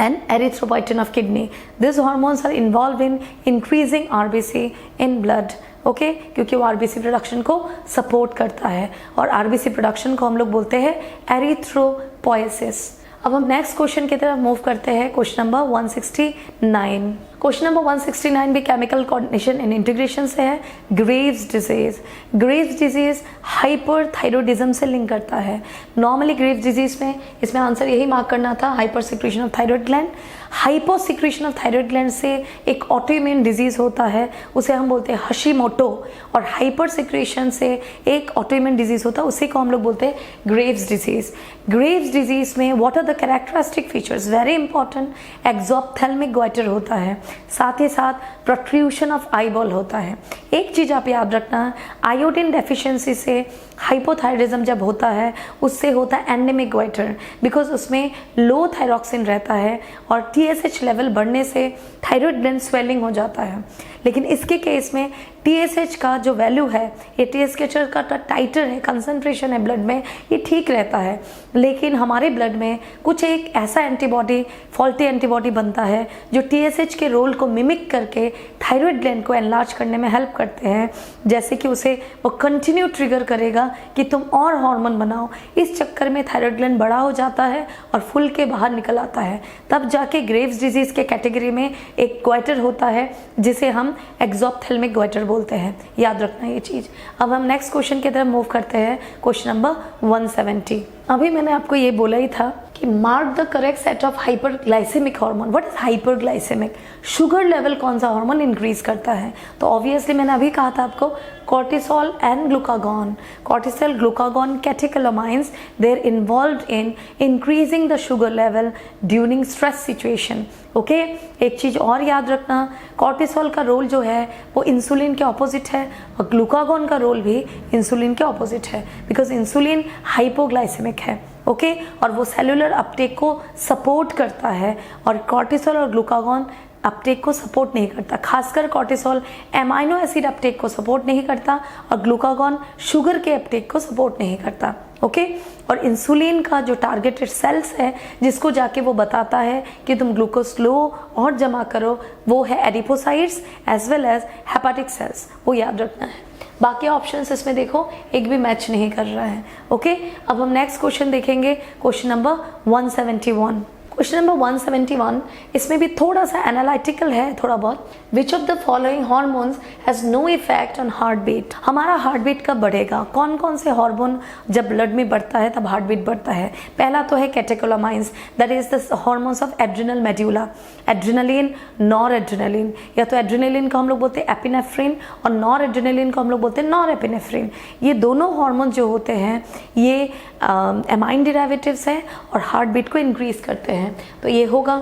and erythropoietin of kidney. These hormones are involved in increasing RBC in blood. Okay, क्योंकि वो RBC प्रोडक्शन को सपोर्ट करता है और RBC प्रोडक्शन को हम लोग बोलते हैं एरिथ्रोपोएसिस. अब हम नेक्स्ट क्वेश्चन की तरफ मूव करते हैं. Question number 169. क्वेश्चन नंबर 169 भी केमिकल कोऑर्डिनेशन एंड इंटीग्रेशन से है. Graves disease. Graves disease hyperthyroidism से लिंक करता है. नॉर्मली ग्रेव्स डिजीज में इसमें आंसर यही मार्क करना था, hyper secretion of thyroid gland. Hypo secretion of thyroid gland से एक ऑटोइम्यून डिजीज होता है, उसे हम बोलते हैं हशीमोटो. और हाइपर सिक्रीशन से एक ऑटोइम्यून डिजीज होता है, उसी को हम लोग बोलते हैं ग्रेव्स डिजीज. ग्रेव्स डिजीज में what are the characteristic features, very important, exophthalmic goitre होता है, साथ ही साथ प्रोट्रूशन ऑफ आईबॉल होता है. एक चीज आप याद रखना, आयोडीन डेफिशिएंसी से हाइपोथायरॉयडिज्म जब होता है उससे होता है एंडेमिक गोइटर, बिकॉज उसमें लो थायरॉक्सिन रहता है और TSH लेवल बढ़ने से थायराइड ग्लैंड स्वेलिंग हो जाता है. लेकिन इसके केस में TSH का जो वैल्यू है, ये TSH का टाइटर है, कंसंट्रेशन है ब्लड में, ये ठीक रहता है. लेकिन हमारे ब्लड में कुछ एक ऐसा एंटीबॉडी, फॉल्टी एंटीबॉडी बनता है जो TSH के रोल को मिमिक करके थायराइड ग्लैंड को एनलार्ज करने में हेल्प करते हैं. जैसे कि उसे वो कंटिन्यू ट्रिगर करेगा कि तुम और हार्मोन बनाओ. इस चक्कर में थायराइड ग्लैंड बड़ा हो जाता है और फूल के बाहर निकल आता है. तब जाके ग्रेव्स डिजीज के कैटेगरी में एक गोइटर होता है जिसे हम एक्सोप्थेल्मिक गोइटर बोलते हैं. याद रखना ये चीज. अब हम नेक्स्ट क्वेश्चन की तरफ मूव करते हैं. Question number 170. अभी मैंने आपको ये बोला ही था कि mark the correct set of hyperglycaemic hormone. What is hyperglycaemic? Sugar level कौन सा हार्मोन इंक्रीज करता है? तो ऑब्वियसली मैंने अभी कहा था आपको cortisol and glucagon. Cortisol, glucagon, catecholamines, they're involved in increasing the sugar level during stress situation. Okay, एक चीज और याद रखना, कॉर्टिसोल का रोल जो है वो इंसुलिन के ऑपोजिट है और ग्लूकागॉन का रोल भी इंसुलिन के ऑपोजिट है, बिकॉज इंसुलिन हाइपोग्लाइसेमिक है. ओके, और वो सेलुलर अपटेक को सपोर्ट करता है और कॉर्टिसोल और ग्लूकागॉन अपटेक को सपोर्ट नहीं करता. खासकर कॉर्टिसोल एमाइनो एसिड अपटेक को सपोर्ट नहीं करता और ग्लूकागॉन शुगर के अपटेक को सपोर्ट नहीं करता. ओके, और इंसुलिन का जो टारगेटेड सेल्स है जिसको जाके वो बताता है कि तुम ग्लूकोज लो और जमा करो, वो है adipocytes as well as hepatic cells. वो याद रखना है. बाकी ऑप्शंस इसमें देखो एक भी मैच नहीं कर रहा है. ओके, अब हम नेक्स्ट क्वेश्चन देखेंगे. Question number 171. क्वेश्चन नंबर 171 इसमें भी थोड़ा सा एनालिटिकल है, थोड़ा बहुत. Which of the following hormones has no effect on heart beat? हमारा हार्ट बीट कब बढ़ेगा? कौन कौन से हार्मोन जब ब्लड में बढ़ता है तब हार्ट बीट बढ़ता है? पहला तो है catecholamines, that is the hormones of adrenal medulla. Adrenaline, nor adrenaline, या तो एड्रिनलिन को हम लोग बोलते हैं एपिनेफ्रिन और नॉर एड्रिनलिन को हम लोग बोलते हैं नॉर एपिनेफ्रिन. ये दोनों हार्मोन जो होते हैं ये एमाइन डेरिवेटिव्स हैं और हार्ट बीट को इंक्रीज करते हैं. तो ये होगा.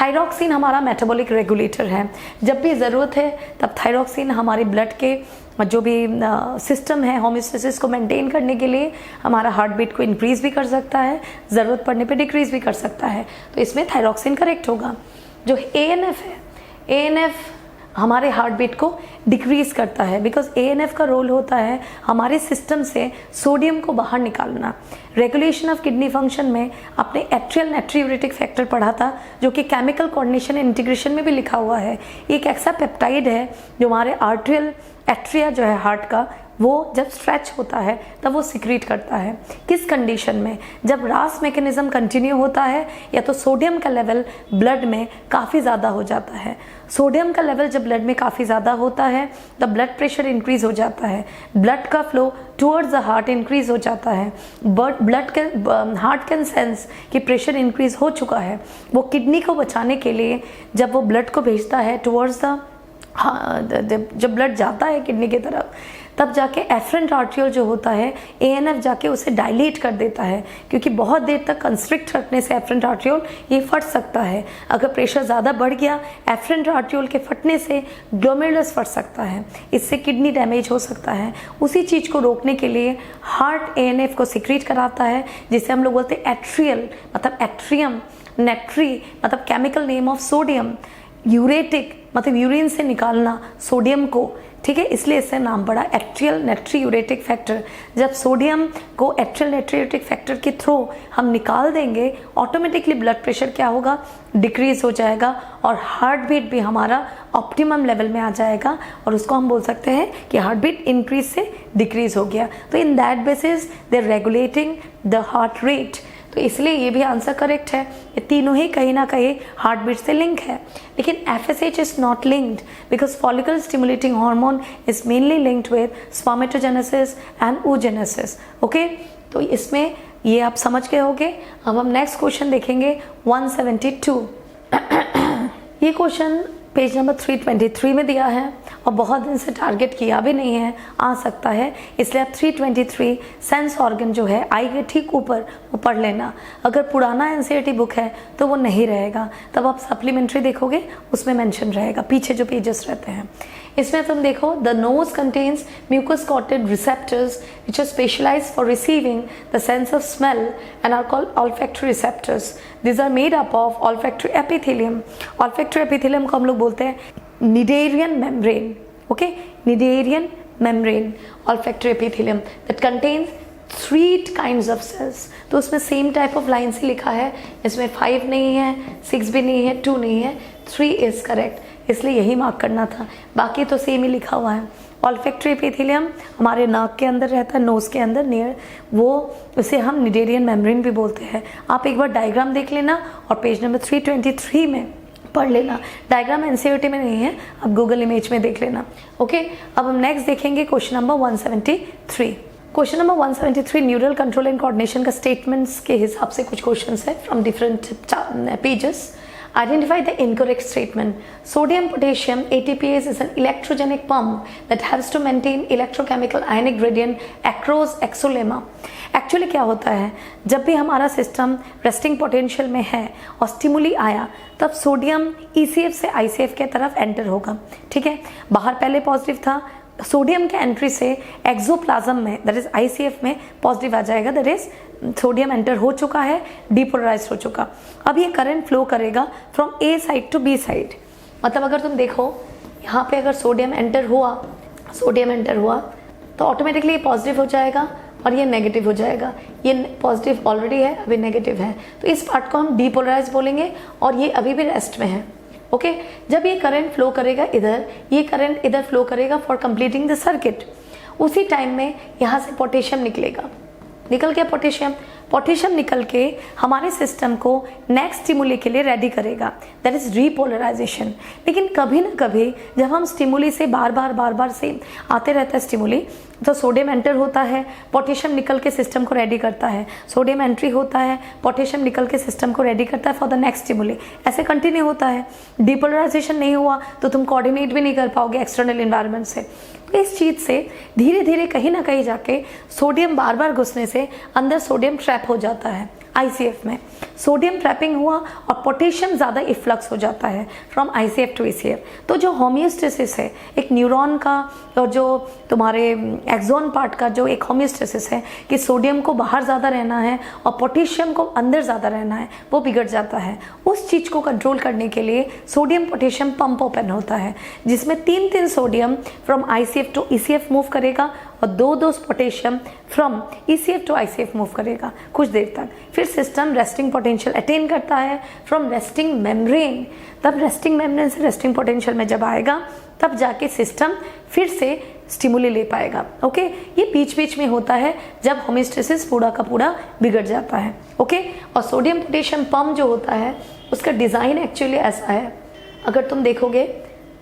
थायरॉक्सिन हमारा मेटाबॉलिक रेगुलेटर है. जब भी ज़रूरत है तब थायरॉक्सिन हमारे ब्लड के जो भी सिस्टम है होमियोस्टेसिस को मेंटेन करने के लिए हमारा हार्ट बीट को इंक्रीज भी कर सकता है, ज़रूरत पड़ने पे डिक्रीज भी कर सकता है. तो इसमें थायरॉक्सिन करेक्ट होगा. जो ANF है, ANF हमारे हार्ट बीट को डिक्रीज करता है, बिकॉज ANF का रोल होता है हमारे सिस्टम से सोडियम को बाहर निकालना. रेगुलेशन ऑफ किडनी फंक्शन में आपने एट्रियल नाट्रियूरेटिक फैक्टर पढ़ा था जो कि केमिकल कोऑर्डिनेशन एंड इंटीग्रेशन में भी लिखा हुआ है. एक ऐसा पेप्टाइड है जो हमारे आर्ट्रियल एट्रिया जो है हार्ट का वो जब स्ट्रेच होता है तब वो सिक्रीट करता है। किस कंडीशन में? जब रास मैकेनिज्म कंटिन्यू होता है या तो सोडियम का लेवल ब्लड में काफ़ी ज़्यादा हो जाता है। सोडियम का लेवल जब ब्लड में काफ़ी ज़्यादा होता है तब ब्लड प्रेशर इंक्रीज हो जाता है, ब्लड का flow towards the heart increase हो जाता है। ब्लड के हार्ट कैन सेंस कि प्रेशर इंक्रीज हो चुका है, वो किडनी को बचाने के लिए जब वो ब्लड को भेजता है टुवर्ड्स द, जब ब्लड जाता है किडनी की तरफ, तब जाके एफरेंट आर्ट्रियोल जो होता है एएनएफ जाके उसे डायलेट कर देता है, क्योंकि बहुत देर तक कंस्ट्रिक्ट रखने से एफरेंट आर्ट्रियोल ये फट सकता है। अगर प्रेशर ज़्यादा बढ़ गया एफरेंट आर्ट्रियोल के फटने से ग्लोमेरुलस फट सकता है, इससे किडनी डैमेज हो सकता है। उसी चीज़ को रोकने के लिए हार्ट एएनएफ को सिक्रीट कराता है, जिसे हम लोग बोलते हैं एट्रियल, मतलब एट्रियम, नेट्री मतलब केमिकल नेम ऑफ सोडियम, यूरेटिक मतलब यूरिन से निकालना सोडियम को, ठीक है, इसलिए इससे नाम पड़ा एट्रियल नेट्रीयूरेटिक फैक्टर। जब सोडियम को एट्रियल नेट्रीयूरेटिक फैक्टर के थ्रू हम निकाल देंगे ऑटोमेटिकली ब्लड प्रेशर क्या होगा, डिक्रीज हो जाएगा और हार्ट बीट भी हमारा ऑप्टिमम लेवल में आ जाएगा और उसको हम बोल सकते हैं कि हार्ट बीट इंक्रीज से डिक्रीज हो गया। तो in that basis they are regulating the heart rate. तो इसलिए ये भी आंसर करेक्ट है। ये तीनों ही कहीं ना कहीं हार्ट बीट से लिंक है, लेकिन FSH is not linked because follicle stimulating hormone is mainly linked with spermatogenesis and oogenesis। Okay, तो इसमें ये आप समझ गए होंगे। अब हम नेक्स्ट क्वेश्चन देखेंगे 172। ये क्वेश्चन पेज नंबर 323 में दिया है और बहुत दिन से टारगेट किया भी नहीं है, आ सकता है, इसलिए आप 323 सेंस ऑर्गन जो है आई के ठीक ऊपर वो पढ़ लेना। अगर पुराना एनसीईआरटी बुक है तो वो नहीं रहेगा, तब आप सप्लीमेंट्री देखोगे उसमें मेंशन रहेगा, पीछे जो पेजेस रहते हैं। इसमें तुम देखो the nose contains mucus coated receptors which are specialised for receiving the sense of smell and are called olfactory receptors. This are made up of olfactory epithelium. Olfactory epithelium को हम लोग बोलते हैं Schneiderian membrane. Okay, Schneiderian membrane olfactory epithelium that contains 3 kinds of cells। तो उसमें same type of line से लिखा है, इसमें 5 नहीं है, 6 भी नहीं है, 2 नहीं है, 3 इज करेक्ट, इसलिए यही मार्क करना था, बाकी तो सेम ही लिखा हुआ है। ऑल्फैक्टरी एपिथेलियम हमारे नाक के अंदर रहता है, नोज के अंदर नियर, वो उसे हम निडेरियन मेम्ब्रेन भी बोलते हैं। आप एक बार डायग्राम देख लेना और पेज नंबर 323 में पढ़ लेना। डायग्राम एनसीईआरटी में नहीं है, आप गूगल इमेज में देख लेना। ओके, अब हम नेक्स्ट देखेंगे question number 173। Question number 173 neural control and coordination का स्टेटमेंट्स के हिसाब से कुछ क्वेश्चंस है from different pages. Identify the incorrect statement. Sodium potassium ATPase is an electrogenic pump that helps to maintain electrochemical ionic gradient across exolemma. Actually क्या होता है, जब भी हमारा सिस्टम रेस्टिंग पोटेंशियल में है और स्टिमुली आया तब सोडियम ECF से ICF के तरफ एंटर होगा। ठीक है, बाहर पहले पॉजिटिव था, सोडियम के एंट्री से एक्सोप्लाज्म में दैट इज ICF में पॉजिटिव आ जाएगा, दैट इज सोडियम एंटर हो चुका है, डीपोलराइज हो चुका। अब ये करंट फ्लो करेगा from A side to B side. मतलब अगर तुम देखो यहाँ पे अगर सोडियम एंटर हुआ तो ऑटोमेटिकली ये पॉजिटिव हो जाएगा और ये नेगेटिव हो जाएगा। ये पॉजिटिव ऑलरेडी है, अभी नेगेटिव है, तो इस पार्ट को हम डीपोलराइज बोलेंगे और ये अभी भी रेस्ट में है। ओके, जब ये करंट फ्लो करेगा इधर, ये करंट इधर फ्लो करेगा फॉर कंप्लीटिंग द सर्किट, उसी टाइम में यहाँ से पोटेशियम निकलेगा। निकल गया पोटेशियम निकल के हमारे सिस्टम को नेक्स्ट स्टिमुली के लिए रेडी करेगा, दैट इज रीपोलराइजेशन। लेकिन कभी ना कभी जब हम स्टिमुली से बार बार से आते रहता है स्टिमुली, तो सोडियम एंटर होता है, पोटेशियम निकल के सिस्टम को रेडी करता है, सोडियम एंट्री होता है, पोटेशियम निकल के सिस्टम को रेडी करता है फॉर द नेक्स्ट स्टिमुली, ऐसे कंटिन्यू होता है। डीपोलराइजेशन नहीं हुआ तो तुम कोऑर्डिनेट भी नहीं कर पाओगे एक्सटर्नल इन्वायरमेंट से। तो इस चीज़ से धीरे धीरे कहीं ना कहीं जाके सोडियम बार घुसने से अंदर सोडियम ट्रैप हो जाता है ICF में। सोडियम ट्रैपिंग हुआ और पोटेशियम ज़्यादा इफ्लक्स हो जाता है फ्रॉम ICF टू ECF। तो जो होमियोस्टेसिस है एक न्यूरॉन का और जो तुम्हारे एक्सोन पार्ट का जो एक होमियोस्टेसिस है कि सोडियम को बाहर ज़्यादा रहना है और पोटेशियम को अंदर ज़्यादा रहना है, वो बिगड़ जाता है। उस चीज़ को कंट्रोल करने के लिए सोडियम पोटेशियम पंप ओपन होता है, जिसमें 3 sodium from ICF to ECF move करेगा और 2 potassium from ECF to ICF move करेगा कुछ देर तक। फिर सिस्टम रेस्टिंग पोटेंशियल अटेन करता है फ्रॉम रेस्टिंग मेम्ब्रेन। तब रेस्टिंग मेम्ब्रेन से रेस्टिंग पोटेंशियल में जब आएगा तब जाके सिस्टम फिर से स्टिमुली ले पाएगा। ओके, ये बीच बीच में होता है जब होमियोस्टेसिस पूरा का पूरा बिगड़ जाता है। ओके, और सोडियम पोटेशियम पंप जो होता है उसका डिज़ाइन एक्चुअली ऐसा है, अगर तुम देखोगे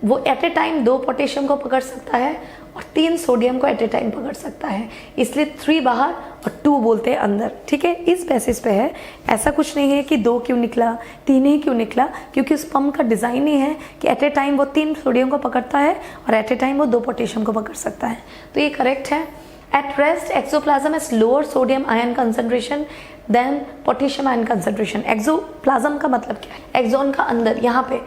वो एट ए टाइम 2 पोटेशियम को पकड़ सकता है और 3 सोडियम को एट ए टाइम पकड़ सकता है, इसलिए 3 बाहर और 2 बोलते हैं अंदर। ठीक है, इस बेसिस पे है, ऐसा कुछ नहीं है कि 2 क्यों निकला 3 ही क्यों निकला, क्योंकि उस पंप का डिज़ाइन ही है कि एट ए टाइम वो 3 सोडियम को पकड़ता है और एट ए टाइम वो 2 पोटेशियम को पकड़ सकता है। तो ये करेक्ट है। At rest, exoplasm has lower sodium ion concentration than potassium ion concentration. Exoplasm का मतलब क्या है? एक्सोन का अंदर, यहाँ पे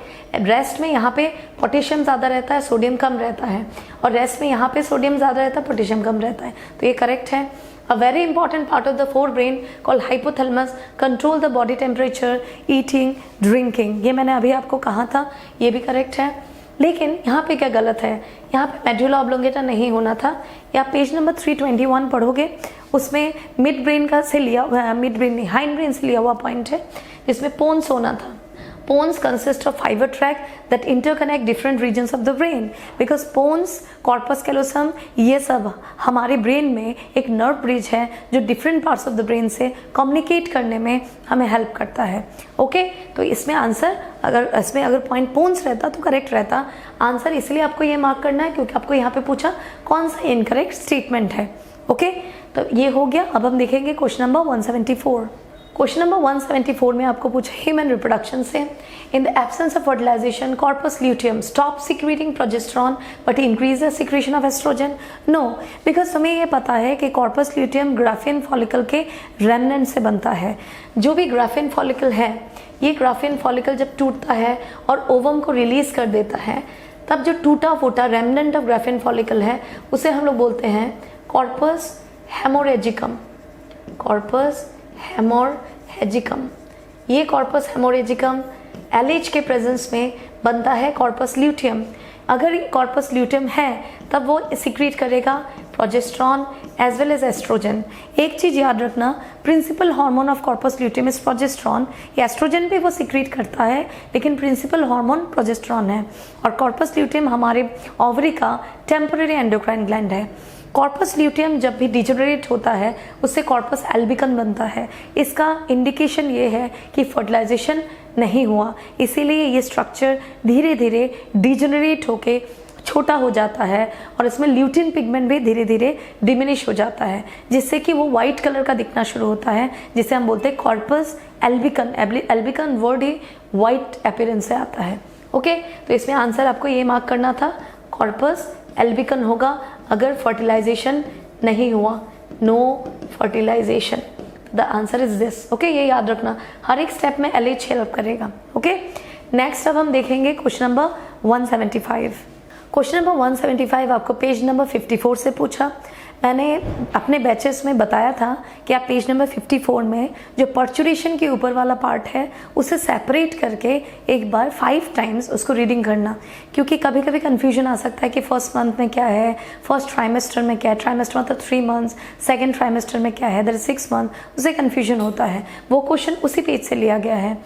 रेस्ट में यहाँ पे पोटेशियम ज़्यादा रहता है, सोडियम कम रहता है, और रेस्ट में यहाँ पे सोडियम ज़्यादा रहता है, पोटेशियम कम रहता है। तो ये करेक्ट है। A very important part of the forebrain called hypothalamus control the body temperature, eating, drinking. ये मैंने अभी आपको कहा था, ये भी करेक्ट है। लेकिन यहाँ पे क्या गलत है, यहाँ पे मेडुला ऑब्लोंगेटा नहीं होना था। या पेज नंबर 321 पढ़ोगे, उसमें मिड ब्रेन का से लिया हुआ, मिड ब्रेन नहीं हाइंड ब्रेन से लिया हुआ पॉइंट है जिसमें पोन्स होना था। Pons consist of fiber tract that interconnect different regions of the brain because pons, corpus callosum, ये सब हमारे ब्रेन में एक नर्व ब्रिज है जो different parts of the brain से कम्युनिकेट करने में हमें हेल्प करता है। ओके, तो इसमें आंसर अगर पॉइंट पोन्स रहता तो करेक्ट रहता। आंसर इसलिए आपको ये मार्क करना है क्योंकि आपको यहाँ पे पूछा कौन सा इनकरेक्ट स्टेटमेंट है। ओके, तो ये हो गया। अब हम देखेंगे क्वेश्चन नंबर 174। क्वेश्चन नंबर 174 में आपको पूछा ह्यूमन रिप्रोडक्शन से, in the absence of fertilization corpus luteum stop secreting progesterone but increase the secretion of estrogen. No, because तुम्हें ये पता है कि कॉर्पस ल्यूटियम ग्राफियन फॉलिकल के रेमनेंट से बनता है। जो भी ग्राफियन फॉलिकल है, ये ग्राफियन फॉलिकल जब टूटता है और ओवम को रिलीज कर देता है, तब जो टूटा फूटा रेमनेंट ऑफ ग्राफियन फॉलिकल है उसे हम लोग बोलते हैं कॉर्पस हेमोरेजिकम। कॉर्पस हेमोरेजिकम, ये कॉर्पस हेमोरेजिकम LH के प्रेजेंस में बनता है कॉर्पस ल्यूटियम। अगर ये कॉर्पस ल्यूटियम है तब वो सिक्रीट करेगा progesterone as well as estrogen. एक चीज़ याद रखना, principal hormone of corpus luteum is progesterone. Estrogen भी वो सिक्रीट करता है लेकिन प्रिंसिपल हार्मोन प्रोजेस्टेरॉन है। और कॉर्पस ल्यूटियम हमारे ओवरी का टेम्पररी एंडोक्राइन ग्लैंड है। कॉर्पस ल्यूटियम जब भी डिजेनरेट होता है उससे कॉर्पस एल्बिकन बनता है। इसका इंडिकेशन ये है कि फर्टिलाइजेशन नहीं हुआ, इसीलिए ये स्ट्रक्चर धीरे धीरे डिजेनरेट होके छोटा हो जाता है और इसमें ल्यूटिन पिगमेंट भी धीरे धीरे डिमिनिश हो जाता है, जिससे कि वो वाइट कलर का दिखना शुरू होता है, जिसे हम बोलते हैं कॉर्पस एल्बिकन। एल्बिकन वर्ड ही वाइट अपीयरेंस से आता है। ओके, तो इसमें आंसर आपको ये मार्क करना था, कॉर्पस एल्बिकन होगा अगर फर्टिलाइजेशन नहीं हुआ, no fertilization. The answer is this. Okay, ये याद रखना, हर एक स्टेप में LH हेल्प करेगा। ओके, नेक्स्ट अब हम देखेंगे क्वेश्चन नंबर 175। क्वेश्चन नंबर 175 आपको पेज नंबर 54 से पूछा। मैंने अपने बैचेस में बताया था कि आप पेज नंबर 54 में जो पर्चुरेशन के ऊपर वाला पार्ट है उसे सेपरेट करके एक बार 5 टाइम्स उसको रीडिंग करना, क्योंकि कभी कभी कन्फ्यूजन आ सकता है कि फर्स्ट मंथ में क्या है, फर्स्ट ट्राइमेस्टर में क्या है, ट्राइमेस्टर मतलब 3 मंथ्स, सेकेंड ट्राइमेस्टर में क्या है, दैट इज 6 मंथ, उसे कन्फ्यूजन होता है। वो क्वेश्चन उसी पेज से लिया गया है।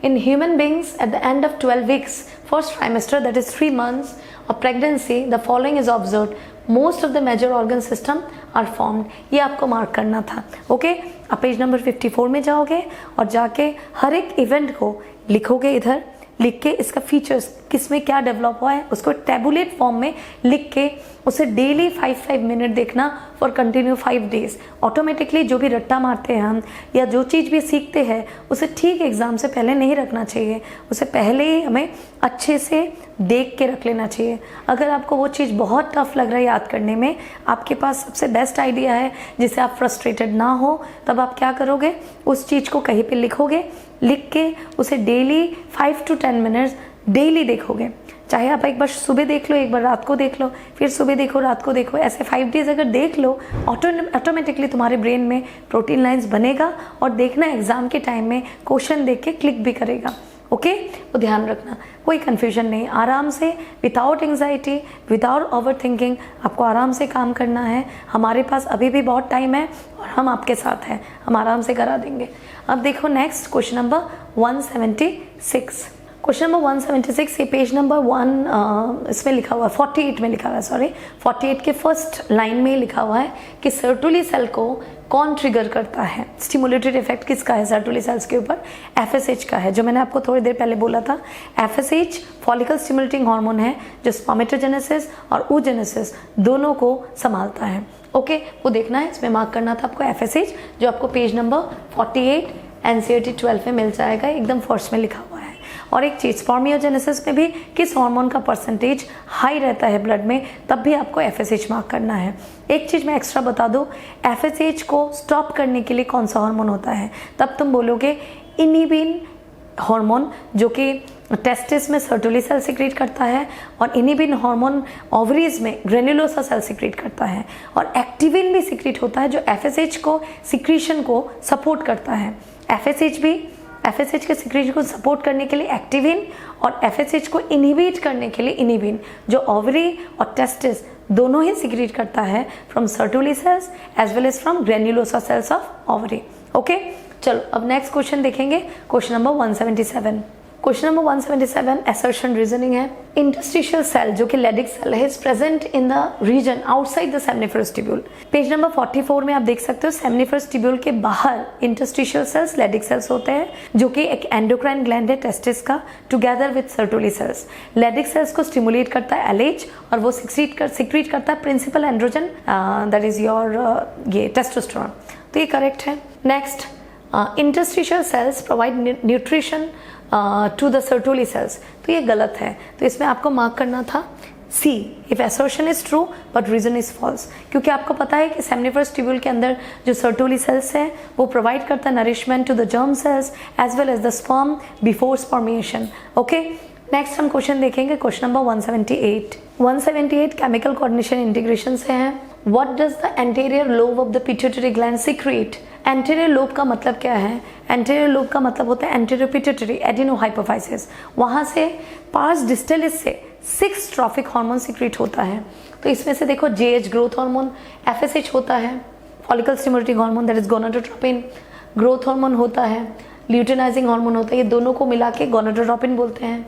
In human beings, at the end of 12 weeks, first trimester, that is 3 months of pregnancy, the following is observed. Most of the major organ system are formed. ये आपको मार्क करना था। ओके, आप पेज नंबर 54 में जाओगे और जाके हर एक इवेंट को लिखोगे। इधर लिख के इसका फीचर्स किसमें क्या डेवलप हुआ है उसको टेबुलेट फॉर्म में लिख के उसे डेली 5 मिनट देखना फॉर कंटिन्यू 5 डेज। ऑटोमेटिकली जो भी रट्टा मारते हैं हम या जो चीज़ भी सीखते हैं उसे ठीक एग्ज़ाम से पहले नहीं रखना चाहिए, उसे पहले ही हमें अच्छे से देख के रख लेना चाहिए। अगर आपको वो चीज़ बहुत टफ लग रहा है याद करने में, आपके पास सबसे बेस्ट आइडिया है जिससे आप फ्रस्ट्रेटेड ना हो, तब आप क्या करोगे, उस चीज़ को कहीं पे लिखोगे, लिख के उसे डेली 5 to 10 मिनट्स डेली देखोगे। चाहे आप एक बार सुबह देख लो, एक बार रात को देख लो, फिर सुबह देखो, रात को देखो, ऐसे 5 डेज अगर देख लो, ऑटोमेटिकली तुम्हारे ब्रेन में प्रोटीन लाइंस बनेगा और देखना एग्जाम के टाइम में क्वेश्चन देख के क्लिक भी करेगा। ओके, तो ध्यान रखना, कोई कन्फ्यूजन नहीं, आराम से without anxiety, without over thinking आपको आराम से काम करना है। हमारे पास अभी भी बहुत टाइम है और हम आपके साथ हैं, हम आराम से करा देंगे। अब देखो next question number 176। Question number 176, ये पेज नंबर 1 इसमें लिखा हुआ है, 48 में लिखा हुआ है, सॉरी 48 के फर्स्ट लाइन में लिखा हुआ है कि सर्टुली सेल को कौन ट्रिगर करता है, स्टिमुलेटरी इफेक्ट किसका है सर्टुली सेल्स के ऊपर, एफएसएच का है, जो मैंने आपको थोड़ी देर पहले बोला था। एफएसएच फॉलिकल स्टिमुलेटिंग हार्मोन है जो स्पर्मेटोजेनेसिस और oogenesis दोनों को संभालता है। ओके, वो देखना है, इसमें मार्क करना था आपको एफएसएच, जो आपको पेज नंबर 48 एनसीईआरटी 12 में मिल जाएगा, एकदम फर्स्ट में लिखा हुआ है। और एक चीज, स्पर्मियोजेनेसिस में भी किस हार्मोन का परसेंटेज हाई रहता है ब्लड में, तब भी आपको एफएसएच मार्क करना है। एक चीज मैं एक्स्ट्रा बता दूं, एफएसएच को स्टॉप करने के लिए कौन सा हार्मोन होता है, तब तुम बोलोगे इनिबिन हार्मोन, जो कि टेस्टिस में सर्टुली सेल सिक्रीट करता है, और इनिबिन हार्मोन ओवरीज में ग्रेन्युलोसा सेल सिक्रीट करता है, और एक्टिविन भी सिक्रीट होता है जो एफएसएच को सिक्रीशन को सपोर्ट करता है। एफएसएच के सिक्रीशन को सपोर्ट करने के लिए एक्टिविन, और एफएसएच को इनहिबिट करने के लिए इनिबिन, जो ओवरी और टेस्टिस दोनों ही सिक्रीट करता है from Sertoli cells as well as from granulosa cells of ovary. Okay, चलो अब नेक्स्ट क्वेश्चन देखेंगे, question number 177। Question number 177 assertion reasoning है। इंटरस्टिशियल सेल जो कि लेडिक सेल है is present in the region outside the seminiferous tubule. Page number 44 में आप देख सकते हो सेमनिफरस ट्यूब्यूल के बाहर इंटरस्टिशियल सेल्स लेडिक सेल्स होते हैं, जो कि एक एंडोक्राइन ग्लैंड है टेस्टिस का, together with Sertoli cells. Leydig cells को स्टिमुलेट करता है एलएच, और वो सिक्रीट करता है principal androgen, that is your ये टेस्टोस्टेरोन। तो ये करेक्ट है। Next, interstitial cells provide nutrition to the Sertoli cells, तो ये गलत है, तो इसमें आपको मार्क करना था C, if assertion is true but reason is false, क्योंकि आपको पता है कि सेमनिफरस ट्यूब्यूल के अंदर जो सर्टुली सेल्स है वो प्रोवाइड करता है nourishment to the germ cells as well as the sperm before spermiation. Okay, next हम क्वेश्चन देखेंगे, question number 178 chemical coordination integration से है। What does the anterior lobe of the pituitary gland secrete? Anterior lobe का मतलब क्या है? Anterior lobe का मतलब होता है एंटीरियर पिट्यूटरी एडिनो हाइपोफाइसिस, वहाँ से पार्स डिस्टलिस से 6 ट्रॉफिक हार्मोन सीक्रेट होता है। तो इसमें से देखो जेएच ग्रोथ हार्मोन, एफएसएच होता है follicle stimulating hormone that is gonadotropin, growth hormone होता है, ल्यूटिनाइजिंग हार्मोन होता है, ये दोनों को मिला के गोनाडोट्रोपिन बोलते हैं।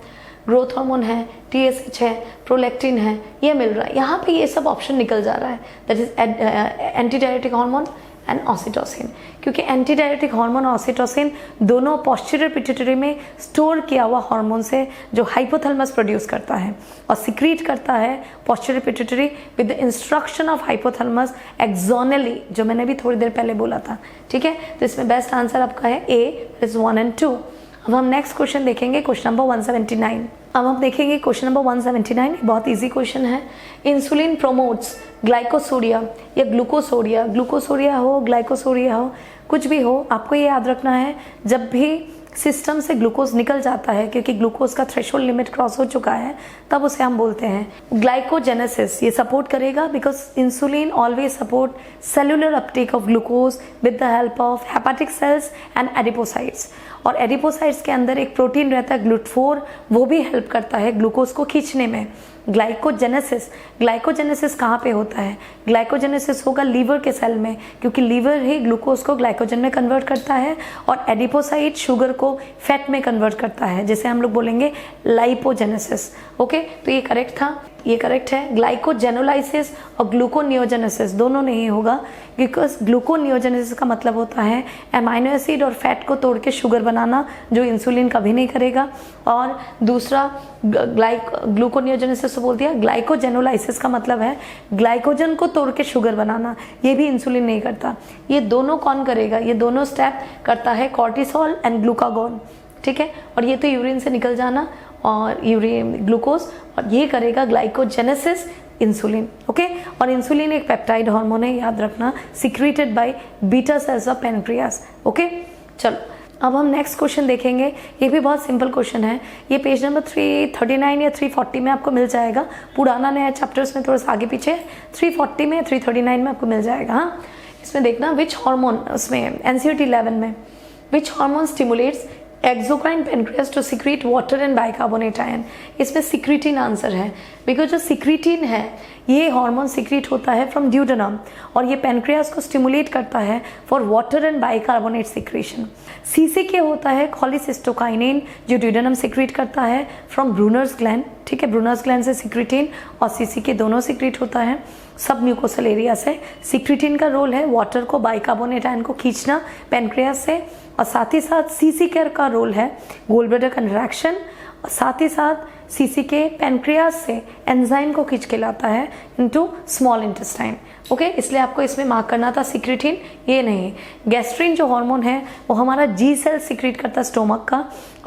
ग्रोथ हार्मोन है, टीएसएच है, प्रोलैक्टिन है, ये मिल रहा है। यहाँ पे ये सब ऑप्शन निकल जा रहा है, that is antidiuretic hormone and oxytocin, क्योंकि एंटीडायरेटिक हार्मोन और ऑक्सीटोसिन दोनों पोस्टीरियर पिट्यूटरी में स्टोर किया हुआ हार्मोन से जो हाइपोथैलेमस प्रोड्यूस करता है और सिक्रीट करता है posterior pituitary with the instruction of hypothalamus axonally, जो मैंने भी थोड़ी देर पहले बोला था। ठीक है, तो इसमें बेस्ट आंसर आपका है ए, इज 1 and 2। अब हम नेक्स्ट क्वेश्चन देखेंगे, क्वेश्चन नंबर 179। अब हम देखेंगे क्वेश्चन नंबर 179, बहुत इजी क्वेश्चन है। इंसुलिन प्रोमोट्स ग्लाइकोसोडिया या ग्लूकोसोडिया, ग्लूकोसोडिया हो ग्लाइकोसोडिया हो कुछ भी हो, आपको ये याद रखना है जब भी सिस्टम से ग्लूकोज निकल जाता है, क्योंकि ग्लूकोज का थ्रेशोल्ड लिमिट क्रॉस हो चुका है, तब उसे हम बोलते हैं ग्लाइकोजेनेसिस। ये सपोर्ट करेगा because insulin always support cellular Uptake of glucose with the help of hepatic sales and adipocytes. और एडिपोसाइट्स के अंदर एक प्रोटीन रहता है ग्लूटफोर, वो भी हेल्प करता है ग्लूकोज को खींचने में। ग्लाइकोजेनेसिस, ग्लाइकोजेनेसिस कहाँ पे होता है? ग्लाइकोजेनेसिस होगा लीवर के सेल में, क्योंकि लीवर ही ग्लूकोज को ग्लाइकोजन में कन्वर्ट करता है और एडिपोसाइट शुगर को फैट में कन्वर्ट करता है, जिसे हम लोग बोलेंगे लाइपोजेनेसिस। ओके, तो ये करेक्ट था, ये करेक्ट है। ग्लाइकोजेनोलाइसिस और ग्लूकोनियोजेनेसिस दोनों नहीं होगा, बिकॉज ग्लूकोनियोजेनेसिस का मतलब होता है एमाइनो एसिड और फैट को तोड़ के शुगर बनाना, जो इंसुलिन कभी नहीं करेगा। और दूसरा ग्लूकोनियोजेनेसिस तो बोल दिया। ग्लाइकोजेनोलाइसिस का मतलब है ग्लाइकोजन को तोड़ के शुगर बनाना, ये भी इंसुलिन नहीं करता। ये दोनों कौन करेगा? ये दोनों स्टेप करता है कॉर्टिसोल एंड ग्लूकागोन। ठीक है, और ये तो यूरिन से निकल जाना और यूरिन ग्लूकोज, और ये करेगा ग्लाइकोजेनेसिस इंसुलिन। ओके, और इंसुलिन एक पेप्टाइड हार्मोन है, याद रखना, secreted by beta cells of pancreas. Okay, चलो अब हम नेक्स्ट क्वेश्चन देखेंगे। ये भी बहुत सिंपल क्वेश्चन है, ये पेज नंबर 339 या 340 में आपको मिल जाएगा। पुराना नया चैप्टर्स में थोड़ा सा आगे पीछे 340 में 339 में आपको मिल जाएगा। हाँ, इसमें देखना विच हार्मोन, उसमें एनसीईआरटी 11 में which hormone stimulates exocrine pancreas to secrete water and bicarbonate ion. इसमें सिक्रीटिन आंसर है, बिकॉज जो सिक्रीटिन है ये हार्मोन सिक्रीट होता है फ्रॉम ड्यूडेनम और ये पेनक्रियास को स्टिमुलेट करता है for water and bicarbonate secretion. सीसीके होता है कॉलीसिस्टोकाइनिन जो ड्यूडेनम सिक्रीट करता है फ्रॉम ब्रूनर्स ग्लैंड, ठीक है, ब्रूनर्स ग्लैंड से सिक्रीटिन और सीसीके दोनों सिक्रीट होता है सब म्यूकोसल एरिया से। सिक्रीटिन का रोल है वाटर को बाइकार्बोनेट आयन को खींचना पेनक्रियास से, और साथ ही साथ सीसीके का रोल है गोल ब्लैडर कंट्रैक्शन, और साथ ही साथ सीसीके पेनक्रियास से एंजाइम को खींच के लाता है इनटू स्मॉल इंटेस्टाइन। ओके, इसलिए आपको इसमें मार्क करना था सिक्रीटिन, ये नहीं। गैस्ट्रिन जो हार्मोन है वो हमारा जी सेल सिक्रीट करता है स्टोमक का,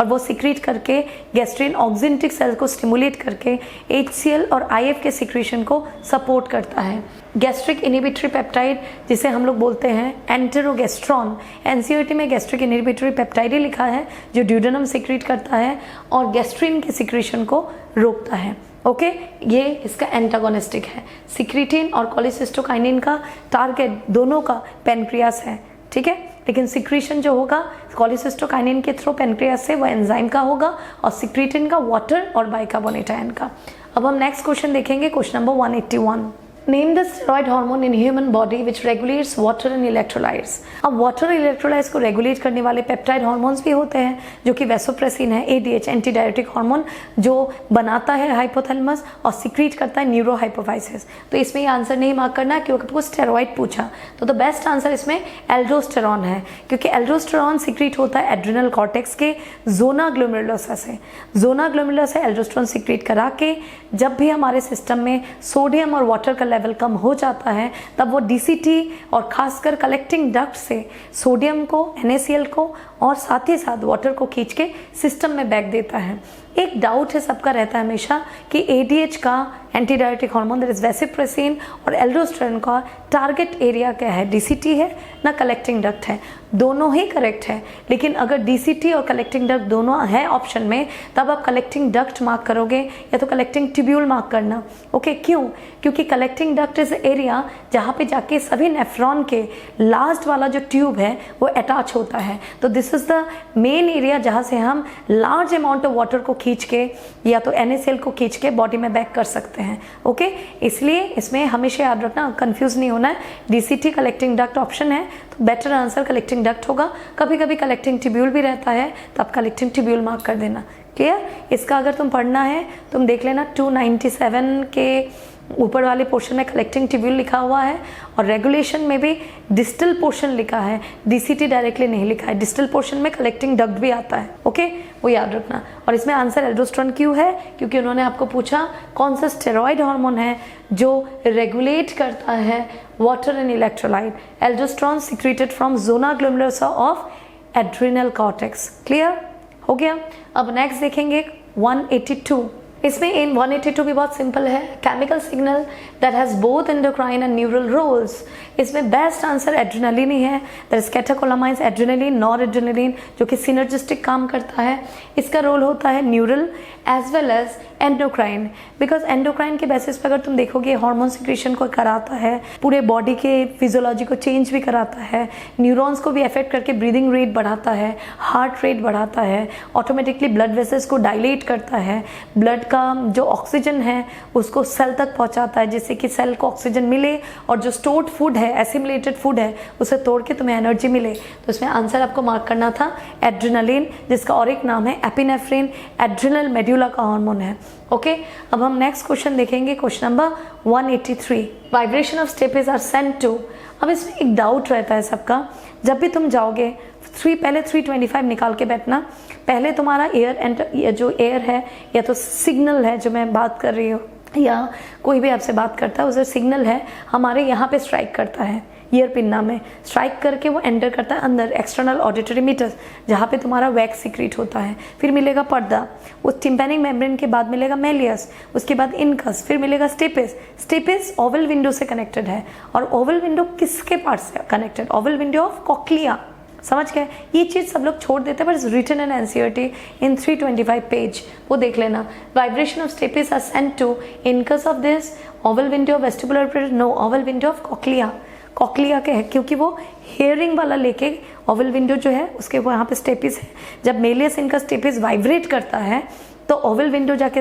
और वो सिक्रीट करके गैस्ट्रिन ऑक्सिनेटिक सेल को स्टिमुलेट करके HCl और IF के सिक्रीशन को सपोर्ट करता है। गैस्ट्रिक इनहिबिटरी पेप्टाइड जिसे हम लोग बोलते हैं एंटेरोगेस्ट्रॉन, NCERT में गैस्ट्रिक इनहिबिटरी पेप्टाइड ही लिखा है जो ड्यूडेनम सिक्रीट करता है और गैस्ट्रिन के सिक्रीशन को रोकता है। ओके, ये इसका एंटागोनिस्टिक है। सिक्रीटिन और कॉलीसिस्टोकाइनिन का टारगेट दोनों का पेनक्रियास है, ठीक है, लेकिन सिक्रीशन जो होगा कॉलीसिस्टोकाइनिन के थ्रू पेनक्रियास से वो एंजाइम का होगा और सिक्रीटिन का वाटर और बाइकार्बोनेट आयन का। अब हम नेक्स्ट क्वेश्चन देखेंगे, question number 181। Name the steroid hormone in human body which regulates water and electrolytes। अब water और electrolytes को रेगुलेट करने वाले पेप्टाइड हार्मोन्स भी होते हैं जो कि वेसोप्रेसिन है, ADH एंटी डायरेटिक हार्मोन जो बनाता है हाइपोथैलेमस और सिक्रीट करता है न्यूरो हाइपोफाइसिस। तो इसमें ये आंसर नहीं मार्क करना है क्योंकि आपको स्टेरॉइड पूछा, तो द बेस्ट आंसर इसमें एल्डोस्टेरॉन है, क्योंकि एल्डोस्टेरॉन सिक्रीट होता है एड्रिनल कॉर्टेक्स के जोना ग्लोमेरुलोसा से। जोना ग्लोमेरुलोसा एल्डोस्टेरॉन सिक्रीट करा के जब भी हमारे सिस्टम में सोडियम और वाटर का लेवल कम हो जाता है तब वो DCT और खासकर कलेक्टिंग डक्ट से सोडियम को, NaCl को और साथ ही साथ वाटर को खींच के सिस्टम में बैक देता है। एक डाउट है सबका रहता है हमेशा कि ADH का anti diuretic hormone that is vasopressin और एल्डोस्टेरॉन का टारगेट एरिया क्या है, DCT है ना कलेक्टिंग डक्ट है। दोनों ही करेक्ट है, लेकिन अगर DCT और कलेक्टिंग डक्ट दोनों है ऑप्शन में तब आप कलेक्टिंग डक्ट मार्क करोगे या तो कलेक्टिंग ट्यूब्यूल मार्क करना। ओके, क्यों? क्योंकि कलेक्टिंग डक्ट इज एरिया जहाँ पे जाके सभी नेफ्रॉन के लास्ट वाला जो ट्यूब है वो अटैच होता है। तो this is the main area जहाँ से हम लार्ज अमाउंट ऑफ वाटर को खींच के या तो NaCl को खींच के बॉडी में बैक कर सकते हैं। ओके, इसलिए इसमें हमेशा याद रखना, कंफ्यूज नहीं होना है। DCT कलेक्टिंग डक्ट ऑप्शन है तो बेटर आंसर कलेक्टिंग डक्ट होगा। कभी कभी कलेक्टिंग ट्यूब्यूल भी रहता है तो आप कलेक्टिंग ट्यूब्यूल मार्क कर देना। क्लियर? इसका अगर तुम पढ़ना है तुम देख लेना 297 के ऊपर वाले पोर्शन में कलेक्टिंग ट्यूब्यूल लिखा हुआ है और रेगुलेशन में भी डिस्टल पोर्शन लिखा है, DCT डायरेक्टली नहीं लिखा है। डिस्टल पोर्शन में कलेक्टिंग डक्ट भी आता है। ओके, वो याद रखना। और इसमें आंसर एल्डोस्टेरॉन क्यों है? क्योंकि उन्होंने आपको पूछा कौन सा स्टेरॉइड हार्मोन है जो रेगुलेट करता है water and electrolyte. Aldosterone secreted from zona glomerulosa of adrenal cortex. Clear हो गया? अब नेक्स्ट देखेंगे 182। इसमें इन 182 भी बहुत सिंपल है, chemical signal that has both endocrine and neural roles. इसमें बेस्ट आंसर एड्रेनालिन ही है, that is catecholamines, adrenaline, noradrenaline जो कि सिनर्जिस्टिक काम करता है। इसका रोल होता है neural as well as endocrine, because endocrine के बेसिस पर अगर तुम देखोगे हार्मोन सिक्रीशन को कराता है, पूरे बॉडी के फिजियोलॉजी को चेंज भी कराता है, न्यूरॉन्स को भी अफेक्ट करके ब्रीदिंग रेट बढ़ाता है, हार्ट रेट बढ़ाता है, ऑटोमेटिकली ब्लड वेसल्स को डायलेट करता है, ब्लड का जो ऑक्सीजन है उसको सेल तक पहुंचाता है जिससे कि सेल को ऑक्सीजन मिले और जो स्टोर्ड फूड है, एसिमुलेटेड फूड है, उसे तोड़ के तुम्हें एनर्जी मिले। तो इसमें आंसर आपको मार्क करना था एड्रेनालिन, जिसका और एक नाम है एपिनेफ्रिन, एड्रिनल मेड्यूला का हार्मोन है। ओके, अब हम नेक्स्ट क्वेश्चन देखेंगे, question number 183। Vibration of stapes are sent to. अब इसमें एक डाउट रहता है सबका, जब भी तुम जाओगे पहले 325 निकाल के बैठना। पहले तुम्हारा एयर जो एयर है या तो सिग्नल है जो मैं बात कर रही हूँ या कोई भी आपसे बात करता है उसे सिग्नल है हमारे यहाँ पे स्ट्राइक करता है, ईयर पिन्ना में स्ट्राइक करके वो एंटर करता है अंदर एक्सटर्नल ऑडिटरी मीटर्स जहाँ पे तुम्हारा वैक्स सिक्रीट होता है। फिर मिलेगा पर्दा, उस टिम्पैनिक मेम्ब्रेन के बाद मिलेगा मेलियस, उसके बाद इनकस, फिर मिलेगा स्टेपिस। स्टेपिस ओवल विंडो से कनेक्टेड है और ओवल विंडो किसके पार्ट से connected? Oval window of cochlea. समझ गए? ये चीज़ सब लोग छोड़ देते हैं, but written in NCERT in 325 page, वो देख लेना। Vibration of stapes are sent to incus of this oval window of vestibular, no oval window of cochlea. Cochlea के है, क्योंकि वो हेयरिंग वाला लेके ओवल विंडो जो है उसके वहाँ पे स्टेपिस है। जब मेलियस इनका स्टेपिस वाइब्रेट करता है तो ओवल विंडो जाके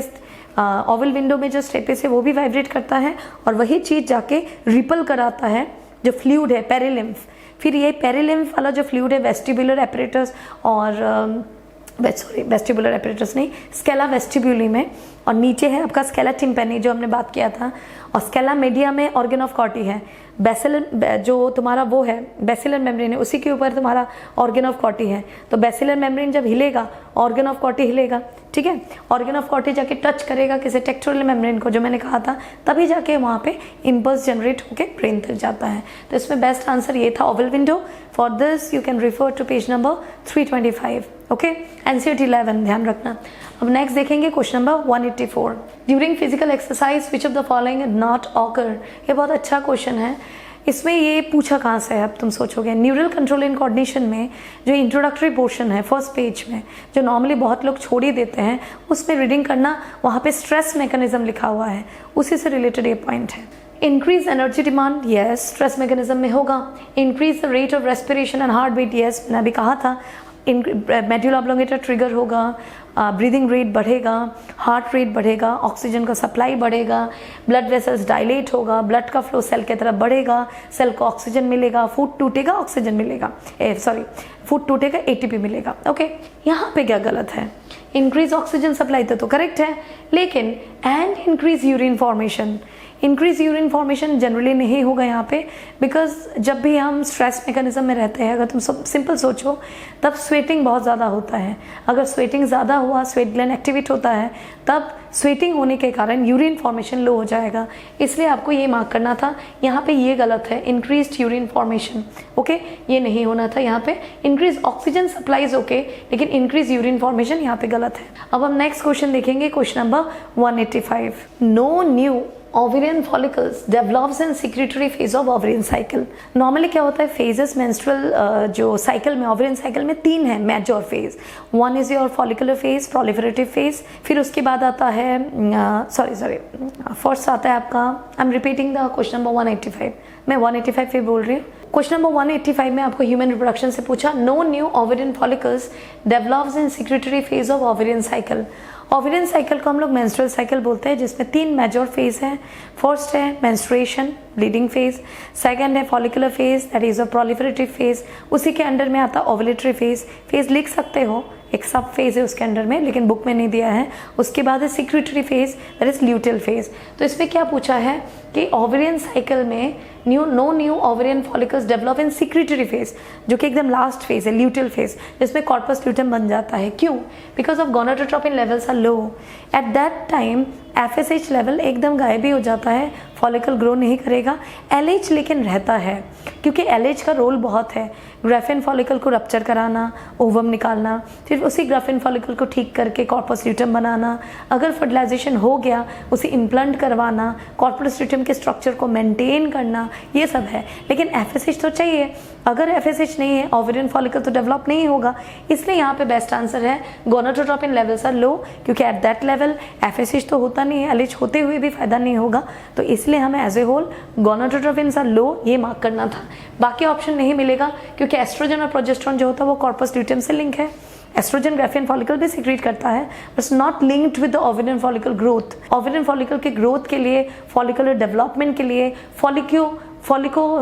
ओवल विंडो में जो स्टेपिस है वो भी वाइब्रेट करता है और वही चीज़ जाके रिपल कराता है जो फ्लूइड है पेरिलिम्फ। फिर ये पेरिलिम्फ वाला जो फ्लूइड है वेस्टिबुलर एपरेटस और वेस्टिबुलर एपरेटस नहीं, स्केला वेस्टिब्यूली में, और नीचे है आपका स्केला टिम्पेनी जो हमने बात किया था, और स्केला मीडिया में ऑर्गन ऑफ कॉटी है। बेसिलर जो तुम्हारा वो है बेसिलर मेम्ब्रेन है, उसी के ऊपर तुम्हारा ऑर्गन ऑफ कॉटी है। तो बेसिलर मेम्ब्रेन जब हिलेगा ऑर्गन ऑफ कॉटी हिलेगा, ठीक है। ऑर्गन ऑफ कॉटी जाके टच करेगा किसी टेक्टोरल मेम्ब्रेन को, जो मैंने कहा था, तभी जाके वहाँ पे इम्पल्स जनरेट होकर ब्रेन तक जाता है। तो इसमें बेस्ट आंसर ये था oval window. For this you can refer to page number 325, okay. NCERT 11 ध्यान रखना। अब नेक्स्ट देखेंगे question number 184। During physical exercise which of the following not occur. ये बहुत अच्छा क्वेश्चन है। इसमें ये पूछा कहाँ से है, अब तुम सोचोगे। न्यूरल कंट्रोल एंड कोऑर्डिनेशन में जो इंट्रोडक्टरी पोर्शन है फर्स्ट पेज में, जो नॉर्मली बहुत लोग छोड़ ही देते हैं, उसमें रीडिंग करना, वहाँ पे स्ट्रेस मैकेनिज्म लिखा हुआ है, उसी से रिलेटेड ये पॉइंट है। Increase energy demand, yes, stress mechanism में होगा। Increase the rate of respiration and heart beat, yes, मैंने अभी कहा था। मेडुला ऑब्लोंगेटा ट्रिगर होगा, ब्रीदिंग रेट बढ़ेगा, हार्ट रेट बढ़ेगा, ऑक्सीजन का सप्लाई बढ़ेगा, ब्लड वेसल्स डायलेट होगा, ब्लड का फ्लो सेल की तरफ बढ़ेगा, सेल को ऑक्सीजन मिलेगा, फूड टूटेगा, ऑक्सीजन मिलेगा, फूड टूटेगा, एटीपी मिलेगा, ओके। यहाँ पे क्या गलत है? इंक्रीज ऑक्सीजन सप्लाई तो करेक्ट है, लेकिन and increase urine formation, increase urine formation generally नहीं होगा यहाँ पे, बिकॉज जब भी हम स्ट्रेस मैकेनिज्म में रहते हैं, अगर तुम सिंपल सोचो, तब स्वेटिंग बहुत ज़्यादा होता है। अगर स्वेटिंग ज़्यादा हुआ, स्वेट ग्लैंड एक्टिवेट होता है, तब स्वेटिंग होने के कारण यूरिन फॉर्मेशन लो हो जाएगा। इसलिए आपको ये मार्क करना था। यहाँ पे ये गलत है, इंक्रीज्ड यूरिन फॉर्मेशन, ओके, ये नहीं होना था। यहाँ पे इंक्रीज ऑक्सीजन सप्लाईज ओके, लेकिन इंक्रीज यूरिन फॉर्मेशन यहाँ पे गलत है। अब हम नेक्स्ट क्वेश्चन देखेंगे, question number 185। No new ovarian follicles develops in secretory phase of ovarian cycle. Normally क्या होता है, फेजेस मेंस्ट्रुअल जो साइकिल में, ओवेरियन साइकिल में 3 है major phase. 1 is your follicular phase, proliferative phase, फिर उसके बाद आता है फर्स्ट आता है आपका, I am repeating the question number 185, मैं 185 पे बोल रही हूँ। क्वेश्चन नंबर 185 में आपको ह्यूमन रिप्रोडक्शन से पूछा, no new ovarian follicles develops in secretory phase of ovarian cycle. Ovarian cycle को हम लोग मेंस्ट्रुअल साइकिल बोलते हैं, जिसमें 3 मेजर फेज हैं। फर्स्ट है मेंस्ट्रुएशन, ब्लीडिंग फेज, सेकंड है follicular phase, that is a proliferative phase, उसी के अंडर में आता ओवुलेटरी फेज। फेज लिख सकते हो, एक सब फेज है उसके अंडर में, लेकिन बुक में नहीं दिया है। उसके बाद है secretory phase, that is luteal phase. तो इसमें क्या पूछा है कि ओवेरियन साइकिल में no new ovarian follicles develop in secretory phase, जो कि एकदम लास्ट फेज है, ल्यूटेल फेज, जिसमें कॉर्पस ल्यूटेम बन जाता है। क्यों? Because of gonadotropin levels are low at that time. FSH level एकदम गायब ही हो जाता है, फॉलिकल ग्रो नहीं करेगा। LH लेकिन रहता है, क्योंकि LH का रोल बहुत है, ग्राफिन फॉलिकल को रप्चर कराना, ओवम निकालना, फिर उसी ग्राफिन फॉलिकल को ठीक करके कॉर्पस ल्यूटेम बनाना, अगर फर्टिलाइजेशन हो गया उसे इम्प्लांट करवाना, कॉर्पस ल्यूटेम के स्ट्रक्चर को मेंटेन करना, ये सब है। लेकिन FSH तो चाहिए, अगर FSH नहीं है ओवेरियन फॉलिकल तो डेवलप नहीं होगा। इसलिए यहाँ पे बेस्ट आंसर है गोनाडोट्रोपिन लेवल्स आर लो, क्योंकि एट दैट लेवल FSH तो होता नहीं है, LH होते हुए भी फायदा नहीं होगा। तो इसलिए हमें as a whole gonadotropin are low ये मार्क करना था। बाकी ऑप्शन नहीं मिलेगा, क्योंकि एस्ट्रोजन और प्रोजेस्टेरोन जो होता है वो कॉर्पस ल्यूटेम से लिंक है। एस्ट्रोजन ग्राफिन फॉलिकल भी सिक्रीट करता है, but not linked with the ovarian follicle growth. Ovarian follicle के ग्रोथ के लिए, फॉलिकुलर डेवलपमेंट के लिए,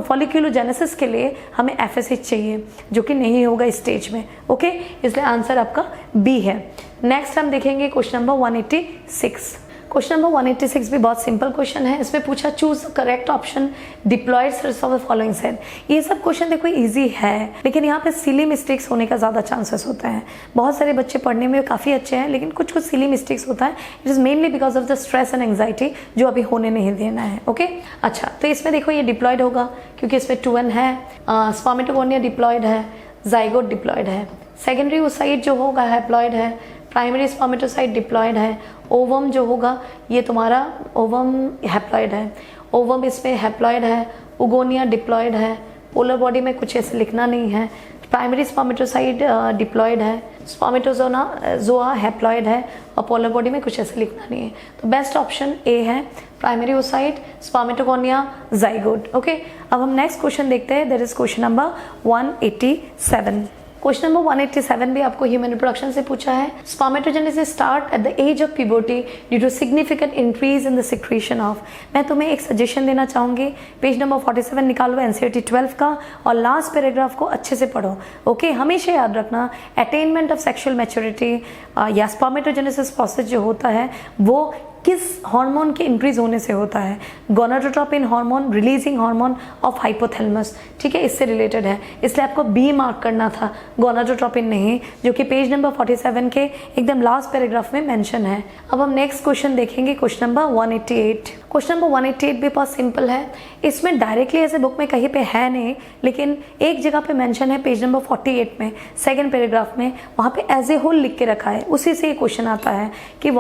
फॉलिक्यूलोजेनेसिस के लिए हमें FSH चाहिए, जो कि नहीं होगा इस स्टेज में, ओके। इसलिए आंसर आपका बी है। नेक्स्ट हम देखेंगे क्वेश्चन नंबर 186। क्वेश्चन नंबर 186 भी बहुत सिंपल क्वेश्चन है। इसमें पूछा choose correct option diploid cells of the following cell. ये सब क्वेश्चन देखो इजी है, लेकिन यहाँ पे सिली मिस्टेक्स होने का ज़्यादा चांसेस होता है। बहुत सारे बच्चे पढ़ने में काफ़ी अच्छे हैं, लेकिन कुछ सिली मिस्टेक्स होता है। It is mainly because of the stress and anxiety, जो अभी होने नहीं देना है, ओके। अच्छा, तो इसमें देखो ये डिप्लॉयड होगा, क्योंकि इसमें 2n है, स्पर्मेटोगोनिया डिप्लॉयड है, जाइगोट डिप्लॉयड है, सेकेंडरी ओसाइट जो होगा हैप्लॉयड है, प्राइमरी स्पर्मेटोसाइट डिप्लॉयड है, ओवम जो होगा ये तुम्हारा ओवम हैप्लॉयड है, ओवम इसमें हैप्लॉयड है, उगोनिया डिप्लॉयड है, पोलर बॉडी में कुछ ऐसे लिखना नहीं है, प्राइमरी स्पर्मेटोसाइट डिप्लॉयड है, स्पर्मेटोजोआ हैप्लॉयड है, और पोलर बॉडी में कुछ ऐसे लिखना नहीं है। तो बेस्ट ऑप्शन ए है, primary oocyte, spermatogonia, zygote, okay. अब हम नेक्स्ट क्वेश्चन देखते हैं, that is question number 187। Question number 187 भी आपको ह्यूमन रिप्रोडक्शन से पूछा है। Spermatogenesis start at the age of puberty due to significant increase in the secretion of. मैं तुम्हें एक सजेशन देना चाहूंगी, पेज नंबर 47 निकालो एनसीईआरटी 12 का और लास्ट पैराग्राफ को अच्छे से पढ़ो। ओके, हमेशा याद रखना अटेनमेंट ऑफ सेक्सुअल मैच्योरिटी या स्पर्मेटोजेनेसिस प्रोसेस जो होता है वो किस हार्मोन के इंक्रीज होने से होता है? Gonadotropin hormone, releasing hormone of hypothalamus. ठीक है, इससे रिलेटेड है, इसलिए आपको बी मार्क करना था, गोनाडोट्रोपिन नहीं, जो कि पेज नंबर 47 के एकदम लास्ट पैराग्राफ में मेंशन है। अब हम नेक्स्ट क्वेश्चन देखेंगे, क्वेश्चन नंबर 188। क्वेश्चन नंबर 188 भी बहुत सिंपल है, इसमें डायरेक्टली ऐसे बुक में कहीं पे है नहीं, लेकिन एक जगह पे मेंशन है पेज नंबर 48 में सेकंड पैराग्राफ में, वहाँ पे एज ए होल लिख के रखा है। उसी से ये क्वेश्चन आता है कि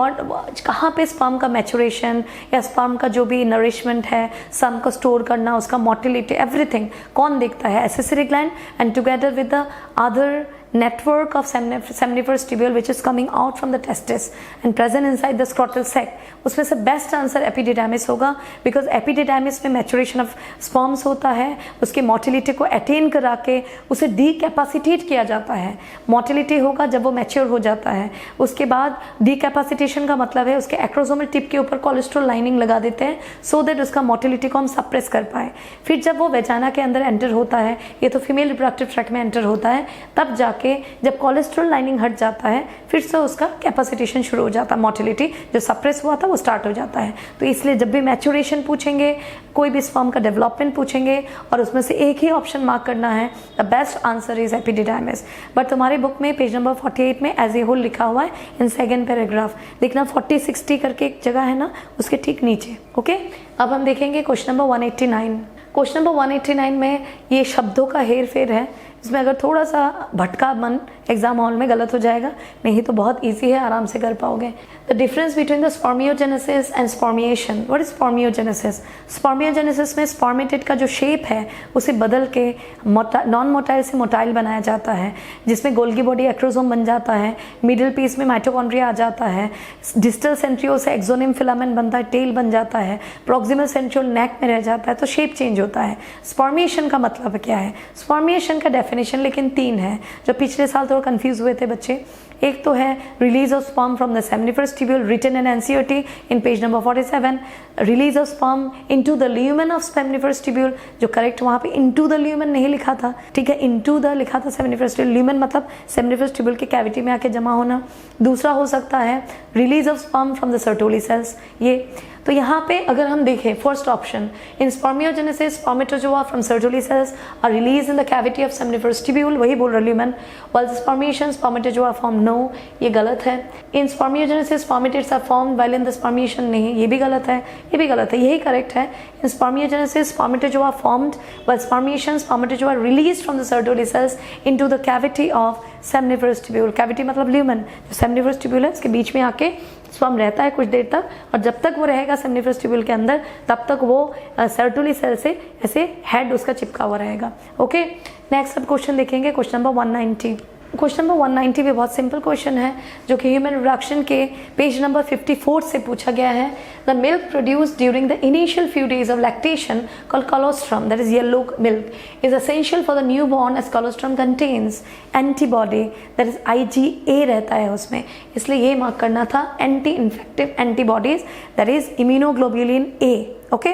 कहाँ पे स्पर्म का मैचुरेशन या स्पर्म का जो भी नरिशमेंट है, स्पर्म को स्टोर करना, उसका मोटिलिटी, एवरीथिंग कौन देखता है? Accessory gland and together with the other network of seminiferous tubule which is coming out from the testis and present inside the scrotal sac। उसमें से बेस्ट आंसर एपिडिडाइमिस होगा, because epididymis में maturation of sperms होता है, उसके motility को attain करा के उसे डीकैपेसिटेट किया जाता है। मोटिलिटी होगा जब वो मैच्योर हो जाता है, उसके बाद डीकैपेसिटेशन का मतलब है उसके एक्रोसोमल टिप के ऊपर कोलेस्ट्रॉल लाइनिंग लगा देते हैं सो दैट उसका मोटिलिटी को हम सप्रेस कर पाए। फिर जब वो वेजाना के अंदर एंटर होता है, ये तो फीमेल रिप्रोडक्टिव ट्रैक्ट में एंटर होता है, तब जाके जब कोलेस्ट्रॉल लाइनिंग हट जाता है फिर से उसका कैपेसिटेशन शुरू हो जाता है, मोटिलिटी जो सप्रेस हुआ था वो स्टार्ट हो जाता है। तो इसलिए जब भी मैच्योरेशन पूछेंगे, कोई भी स्पर्म का डेवलपमेंट पूछेंगे और उसमें से एक ही ऑप्शन मार्क करना है, the best answer is epididymis. But तुम्हारी बुक में पेज नंबर 48 में एज ए होल लिखा हुआ है इन सेकेंड पैराग्राफ, देखना 40-60 करके एक जगह है ना, उसके ठीक नीचे। ओके, अब हम देखेंगे क्वेश्चन नंबर 189। क्वेश्चन नंबर 189 में ये शब्दों का हेर फेर है, इसमें अगर थोड़ा सा भटका मन एग्जाम हॉल में गलत हो जाएगा, नहीं तो बहुत इजी है, आराम से कर पाओगे। The difference between the spermiogenesis and spermiation. What is spermiogenesis? Spermiogenesis में स्पर्मेटेड का जो शेप है उसे बदल के नॉन मोटाइल से मोटाइल बनाया जाता है, जिसमें गोल्गी बॉडी एक्रोसोम बन जाता है, मिडिल पीस में माइटोकॉन्ड्रिया आ जाता है, डिस्टल सेंट्रियोल से एक्सोनिम फिलामेंट बनता है, टेल बन जाता है, प्रॉक्सिमल सेंट्रियोल नेक में रह जाता है, तो शेप चेंज होता है। स्पर्मिएशन का मतलब क्या है? स्पर्मिएशन का डेफिनेशन लेकिन 3 है, जो पिछले साल थोड़ा कंफ्यूज हुए थे बच्चे। एक तो है release of sperm from the seminiferous tubule written in NCERT in page number 47, release of sperm into the lumen of seminiferous tubule, जो करेक्ट वहाँ पे इनटू द ल्यूमेन नहीं लिखा था, ठीक है, इनटू द लिखा था सेमिनिफरस ट्यूब्यूल, ल्यूमेन मतलब सेमिनिफरस ट्यूब्यूल के कैविटी में आके जमा होना। दूसरा हो सकता है release of sperm from the Sertoli cells, ये तो यहाँ पे अगर हम देखें first option, in spermiogenesis spermatozoa from Sertoli cells are release in the cavity of seminiferous tubule, वही बोल रहा lumen, while spermiation spermatozoa form, no, ये गलत है। In spermiogenesis spermatids are formed while in the spermiation, नहीं, ये भी गलत है, ये भी गलत है, यही करेक्ट है। In spermiogenesis spermatozoa formed while spermiation spermatozoa released from the Sertoli cells into the cavity of seminiferous tubule, cavity मतलब ल्यूमेन, जो सेमिनिफरस ट्यूब्यूल है उसके बीच में आके स्पर्म रहता है कुछ देर तक, और जब तक वो रहेगा सेमिनिफरस ट्यूब्यूल के अंदर तब तक वो सर्टोली सेल से ऐसे हेड उसका चिपका हुआ रहेगा। ओके, नेक्स्ट अब क्वेश्चन देखेंगे, क्वेश्चन नंबर 190। क्वेश्चन नंबर 190 भी बहुत सिंपल क्वेश्चन है, जो कि ह्यूमन रिप्रोडक्शन के पेज नंबर 54 से पूछा गया है। The milk produced during the initial few days of lactation called colostrum, that is yellow milk, is essential for the new born as colostrum contains antibody, that is IgA रहता है उसमें, इसलिए ये mark करना था, anti infective antibodies, that is immunoglobulin A। Okay,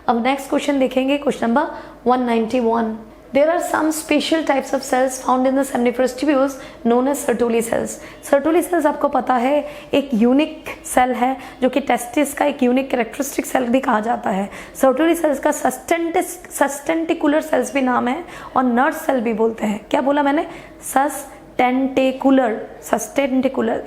अब next question देखेंगे, question number 191। There are some special types of cells found in the seminiferous tubules known as Sertoli cells. Sertoli cells आपको पता है एक unique cell है, जो कि testis का एक यूनिक कैरेक्टरिस्टिक सेल भी कहा जाता है। Sertoli cells का सस्टेंटिकुलर सेल्स भी नाम है और नर्व सेल भी बोलते हैं। क्या बोला मैंने? सस्टेंटिकुलर, SUSTENACULAR,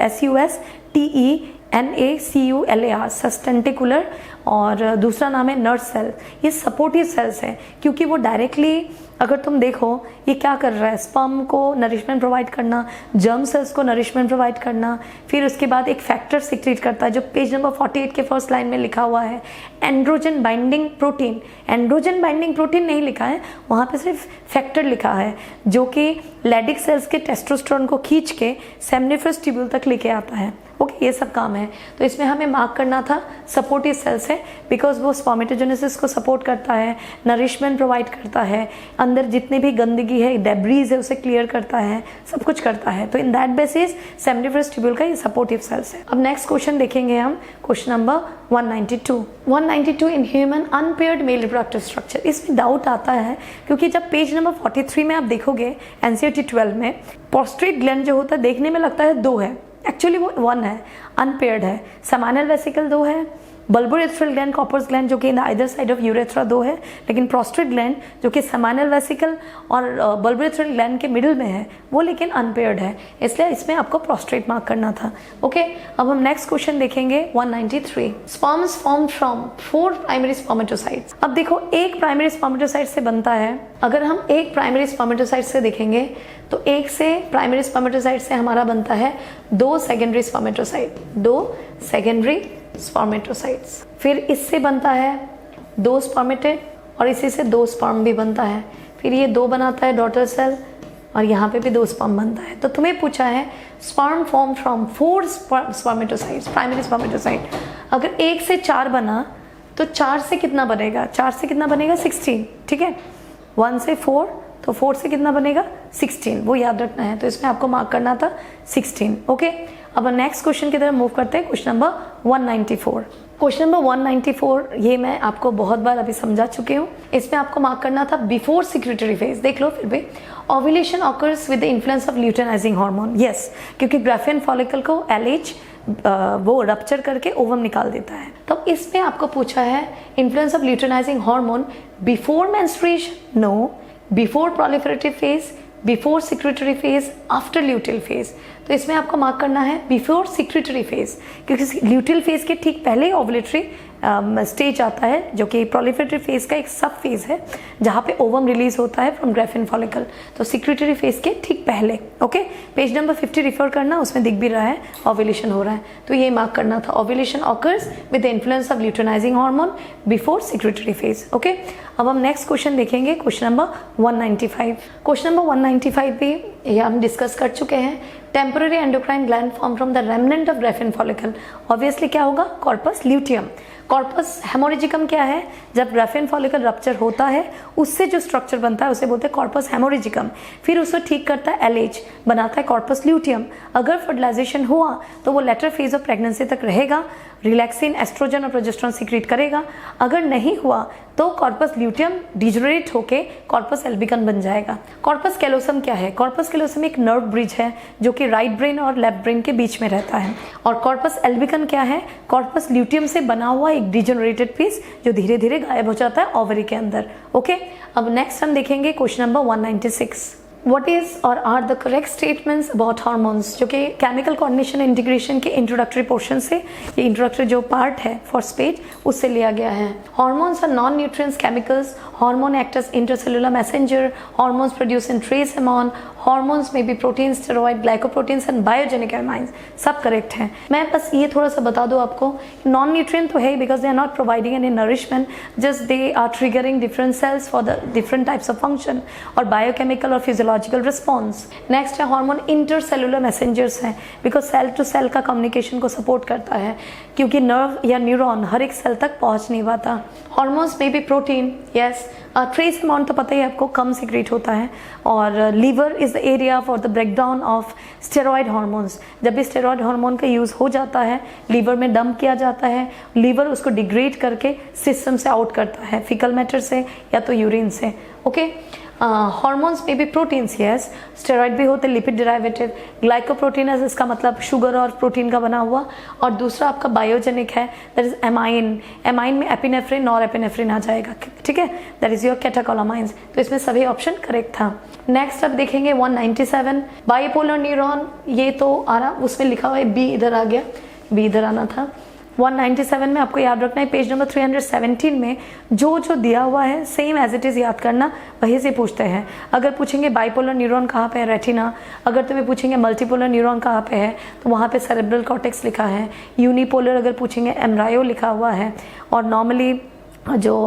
सस्टेंटिकुलर, और दूसरा नाम है नर्व सेल। ये सपोर्टिव सेल्स हैं, क्योंकि वो डायरेक्टली अगर तुम देखो ये क्या कर रहा है, स्पर्म को नरिशमेंट प्रोवाइड करना, जर्म सेल्स को नरिशमेंट प्रोवाइड करना, फिर उसके बाद एक फैक्टर सिक्रीट करता है जो पेज नंबर 48 के फर्स्ट लाइन में लिखा हुआ है, androgen binding protein. Androgen binding protein नहीं लिखा है, वहाँ पे सिर्फ फैक्टर लिखा है, जो कि लैडिक सेल्स के टेस्टोस्टेरोन को खींच के सेमिनिफरस ट्यूब्यूल तक लेके आता है। ओके, ये सब काम है। तो इसमें हमें मार्क करना था सपोर्टिव सेल्स है, बिकॉज वो स्पर्मेटोजेनेसिस को सपोर्ट करता है, नरिशमेंट प्रोवाइड करता है, अंदर जितनी भी गंदगी है, डेब्रीज है, उसे क्लियर करता है, सब कुछ करता है। तो इन दैट बेसिस सेमनिफरस ट्यूब्यूल का ये सपोर्टिव सेल्स है। अब नेक्स्ट क्वेश्चन देखेंगे हम, question number 192 in human unpaired male reproductive structure. इसमें डाउट आता है क्योंकि जब पेज नंबर 43 में आप देखोगे एनसीईआरटी 12 में, प्रोस्ट्रेट ग्लैंड जो होता है देखने में लगता है 2 है, एक्चुअली वो 1 है, अनपेयर्ड है। सेमाइनल वेसिकल 2 है, बल्बोरेथ्रल ग्लैंड, कॉपर्स ग्लैंड जो कि in either side of urethra 2 है, लेकिन प्रोस्ट्रेट ग्लैंड जो कि सेमाइनल वेसिकल और बल्बोरेथ्रल ग्लैंड के मिडिल में है वो लेकिन अनपेयर्ड है, इसलिए इसमें आपको प्रोस्ट्रेट मार्क करना था। ओके, अब हम नेक्स्ट क्वेश्चन देखेंगे 193। Sperms form from 4 primary spermatocytes. अब देखो, एक प्राइमरी स्पर्मेटोसाइट से बनता है। अगर हम एक प्राइमरी स्पर्मेटोसाइट से देखेंगे तो एक से प्राइमरी स्पर्मेटोसाइट से हमारा बनता है 2 सेकेंडरी स्पर्मेटोसाइट, 2 सेकेंडरी स्पर्मेटोसाइट्स। फिर इससे बनता है 2 स्पर्मेटेड और इसी से 2 स्पर्म भी बनता है। फिर ये 2 बनाता है डॉटर सेल और यहाँ पे भी 2 स्पर्म बनता है। तो तुम्हें पूछा है sperm form from 4 spermatocytes, primary spermatocyte. अगर 1 से 4 बना तो 4 से कितना बनेगा? 4 से कितना बनेगा? 16, ठीक है। 1 से 4 तो 4 से कितना बनेगा? 16, वो याद रखना है। तो इसमें आपको मार्क करना था 16। ओके, अब नेक्स्ट क्वेश्चन की तरफ मूव करते हैं, क्वेश्चन नंबर 194। क्वेश्चन नंबर 194 ये मैं आपको बहुत बार अभी समझा चुकी हूँ। इसमें आपको मार्क करना था बिफोर सिक्रेटरी फेज। देख लो फिर भी, ovulation occurs with the influence of luteinising hormone. Yes, क्योंकि ग्राफियन फॉलिकल को LH वो रप्चर करके ओवम निकाल देता है। तो इसमें आपको पूछा है influence of luteinising hormone before menstruation, no, before proliferative phase, before secretory phase, after luteal phase. तो इसमें आपको मार्क करना है बिफोर सिक्रेटरी फेज, क्योंकि ल्यूटिल फेज के ठीक पहले ही ओवुलेटरी स्टेज आता है, जो कि प्रोलिफरेटरी फेज का एक सब फेज है जहाँ पे ओवम रिलीज होता है फ्रॉम ग्राफियन फॉलिकल। तो सिक्रेटरी फेज के ठीक पहले। ओके, पेज नंबर 50 रिफर करना, उसमें दिख भी रहा है ओव्यूलेशन हो रहा है। तो ये मार्क करना था, ovulation occurs with the influence of luteinising hormone before secretory phase. Okay, अब हम नेक्स्ट क्वेश्चन देखेंगे, क्वेश्चन नंबर 195। क्वेश्चन नंबर 195 भी ये हम डिस्कस कर चुके हैं। Temporary endocrine gland form from the remnant of Graafian follicle. Obviously क्या होगा? Corpus luteum. कॉर्पस हेमोरेजिकम क्या है? जब ग्राफियन फॉलिकल रप्चर होता है उससे जो स्ट्रक्चर बनता है उसे बोलते हैं कॉर्पस हेमोरेजिकम। फिर उसे ठीक करता है LH, बनाता है कॉर्पस ल्यूटियम। अगर फर्टिलाइजेशन हुआ तो वो लेटर फेज ऑफ प्रेगनेंसी तक रहेगा, रिलैक्सिन, एस्ट्रोजन और प्रोजेस्टेरोन सीक्रेट करेगा। अगर नहीं हुआ तो कॉर्पस ल्यूटियम डिजनरेट होके कॉर्पस एल्बिकम बन जाएगा। कॉर्पस कैलोसम क्या है? कॉर्पस कैलोसम एक नर्व ब्रिज है जो कि राइट ब्रेन और लेफ्ट ब्रेन के बीच में रहता है। और कॉर्पस एल्बिकम क्या है? कॉर्पस ल्यूटियम से बना हुआ एक डिजनरेटेड पीस जो धीरे धीरे गायब हो जाता है ओवरी के अंदर। ओके, अब नेक्स्ट हम देखेंगे question number 196। What is or are the correct statements about hormones? जो कि केमिकल कोऑर्डिनेशन इंटीग्रेशन के इंट्रोडक्टरी पोर्शन से, ये इंट्रोडक्टरी जो पार्ट है फर्स्ट पेज, उससे लिया गया है। Hormones are non nutrients chemicals, hormone act as intercellular messenger, hormones produce in trace amount, hormones में be protein, steroid, glycoproteins and biogenic amines. सब करेक्ट हैं। मैं बस ये थोड़ा सा बता दूं आपको, नॉन न्यूट्रिएंट तो है because they are not providing any nourishment, just they are triggering different cells for the different types of function और बायोकेमिकल और फिजियोलॉजिकल रिस्पॉन्स। नेक्स्ट है हार्मोन इंटरसेलुलर मैसेंजर्स हैं बिकॉज सेल टू सेल का communication को support करता है, क्योंकि nerve या न्यूरॉन हर एक सेल तक पहुंच नहीं पाता। हार्मोन्स में भी प्रोटीन, यस, ट्रेस अमाउंट तो पता ही आपको कम सीक्रेट होता है। और liver is the area for the breakdown of steroid hormones. जब भी स्टेरॉइड हार्मोन का यूज़ हो जाता है लीवर में डंप किया जाता है, लीवर उसको डिग्रेड करके सिस्टम से आउट करता है, फिकल मैटर से या तो यूरिन से। ओके, हार्मोन्स में भी प्रोटीन्स, यस, स्टेरॉइड भी होते, लिपिड डेरिवेटिव, ग्लाइकोप्रोटीन इसका मतलब शुगर और प्रोटीन का बना हुआ। और दूसरा आपका बायोजेनिक है, दैट इज एमाइन। एमाइन में एपिनेफ्रिन और एपिनेफ्रिन आ जाएगा, ठीक है, दैट इज योर कैटाकोलामाइंस। तो इसमें सभी ऑप्शन करेक्ट था। नेक्स्ट अब देखेंगे 197, बाइपोलर न्यूरॉन। ये तो आ रहा, उसमें लिखा हुआ है बी, इधर आ गया, बी इधर आना था। 197 में आपको याद रखना है, पेज नंबर 317 में जो जो दिया हुआ है सेम एज इट इज़ याद करना, वहीं से पूछते हैं। अगर पूछेंगे बाइपोलर न्यूरॉन कहाँ पे है, रेटिना। अगर तुम्हें पूछेंगे मल्टीपोलर न्यूरॉन कहाँ पे है, तो वहाँ पे सेरेब्रल कॉर्टेक्स लिखा है। यूनिपोलर अगर पूछेंगे एम्ब्रायो लिखा हुआ है। और नॉर्मली जो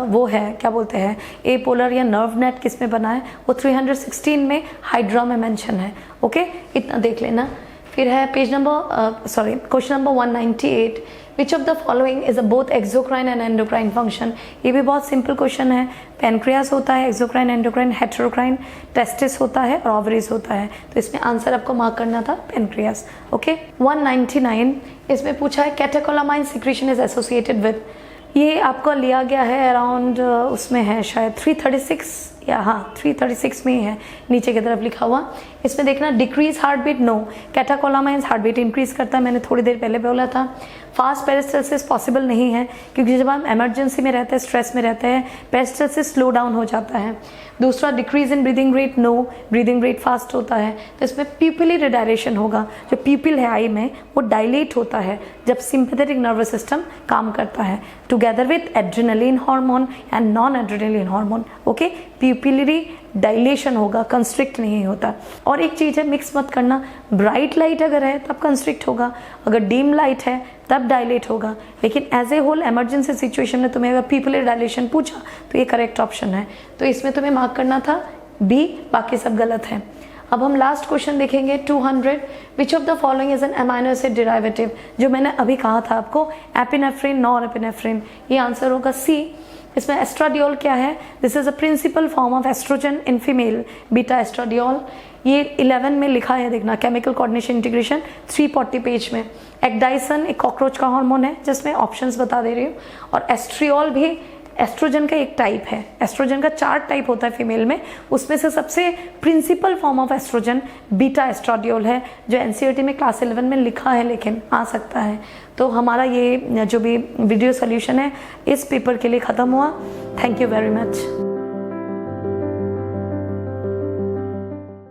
वो है क्या बोलते हैं ए पोलर या नर्व नेट किस में बना है, वो 316 में हाइड्रा में मेंशन है। ओके, इतना देख लेना। फिर है question number 198, which of the following is a both exocrine and endocrine function. ये भी बहुत सिंपल क्वेश्चन है। पेनक्रियास होता है, एक्सोक्राइन, एंडोक्राइन, हेटेरोक्राइन, टेस्टिस होता है और ओवरीज होता है। तो इसमें आंसर आपको मार्क करना था पेनक्रियास। ओके, 199 इसमें पूछा है catecholamine secretion is associated with. ये आपको लिया गया है अराउंड उसमें है शायद 336 या हाँ 336 में ही है, नीचे की तरफ लिखा हुआ। इसमें देखना decrease heart beat, no. Catecholamines heart beat increase करता है, मैंने थोड़ी देर पहले बोला था। फास्ट पेरिस्टल्सिस पॉसिबल नहीं है क्योंकि जब हम इमरजेंसी में रहते हैं, स्ट्रेस में रहते हैं, पेरिस्टल्सिस स्लो डाउन हो जाता है। दूसरा decrease in breathing rate, no, breathing rate fast होता है। तो इसमें प्यूपिली रिडायलेशन होगा, जो प्यूपिल है आई में वो डायलेट होता है जब सिंपैथेटिक नर्वस सिस्टम काम करता है together with adrenaline hormone and non adrenaline hormone. Okay, pupillary dilation होगा, कंस्ट्रिक्ट नहीं होता। और एक चीज़ है, मिक्स मत करना, ब्राइट लाइट अगर है तब कंस्ट्रिक्ट होगा, अगर डीम लाइट है तब डायलेट होगा। लेकिन as a whole emergency situation में तुम्हें अगर प्यूपिलरी डायलेशन पूछा तो ये करेक्ट ऑप्शन है। तो इसमें तुम्हें मार्क करना था बी, बाकी सब गलत है। अब हम लास्ट क्वेश्चन देखेंगे 200, विच of the following is an amino acid derivative. जो मैंने अभी कहा था आपको, एपिनेफ्रिन, नॉरएपिनेफ्रिन, ये आंसर होगा सी। इसमें एस्ट्राडियोल क्या है? This is a principal form of estrogen in female, beta estradiol. ये 11 में लिखा है, देखना, केमिकल कोऑर्डिनेशन इंटीग्रेशन 340 पेज में। एक्डाइसन एक कॉकरोच का हार्मोन है जिसमें ऑप्शंस बता दे रही हूँ। और एस्ट्रियोल भी एस्ट्रोजन का एक टाइप है। एस्ट्रोजन का 4 टाइप होता है फीमेल में, उसमें से सबसे principal form of estrogen beta estradiol है, जो एनसीईआरटी में क्लास 11 में लिखा है, लेकिन आ सकता है। तो हमारा ये जो भी वीडियो सोल्यूशन है इस पेपर के लिए ख़त्म हुआ। Thank you very much.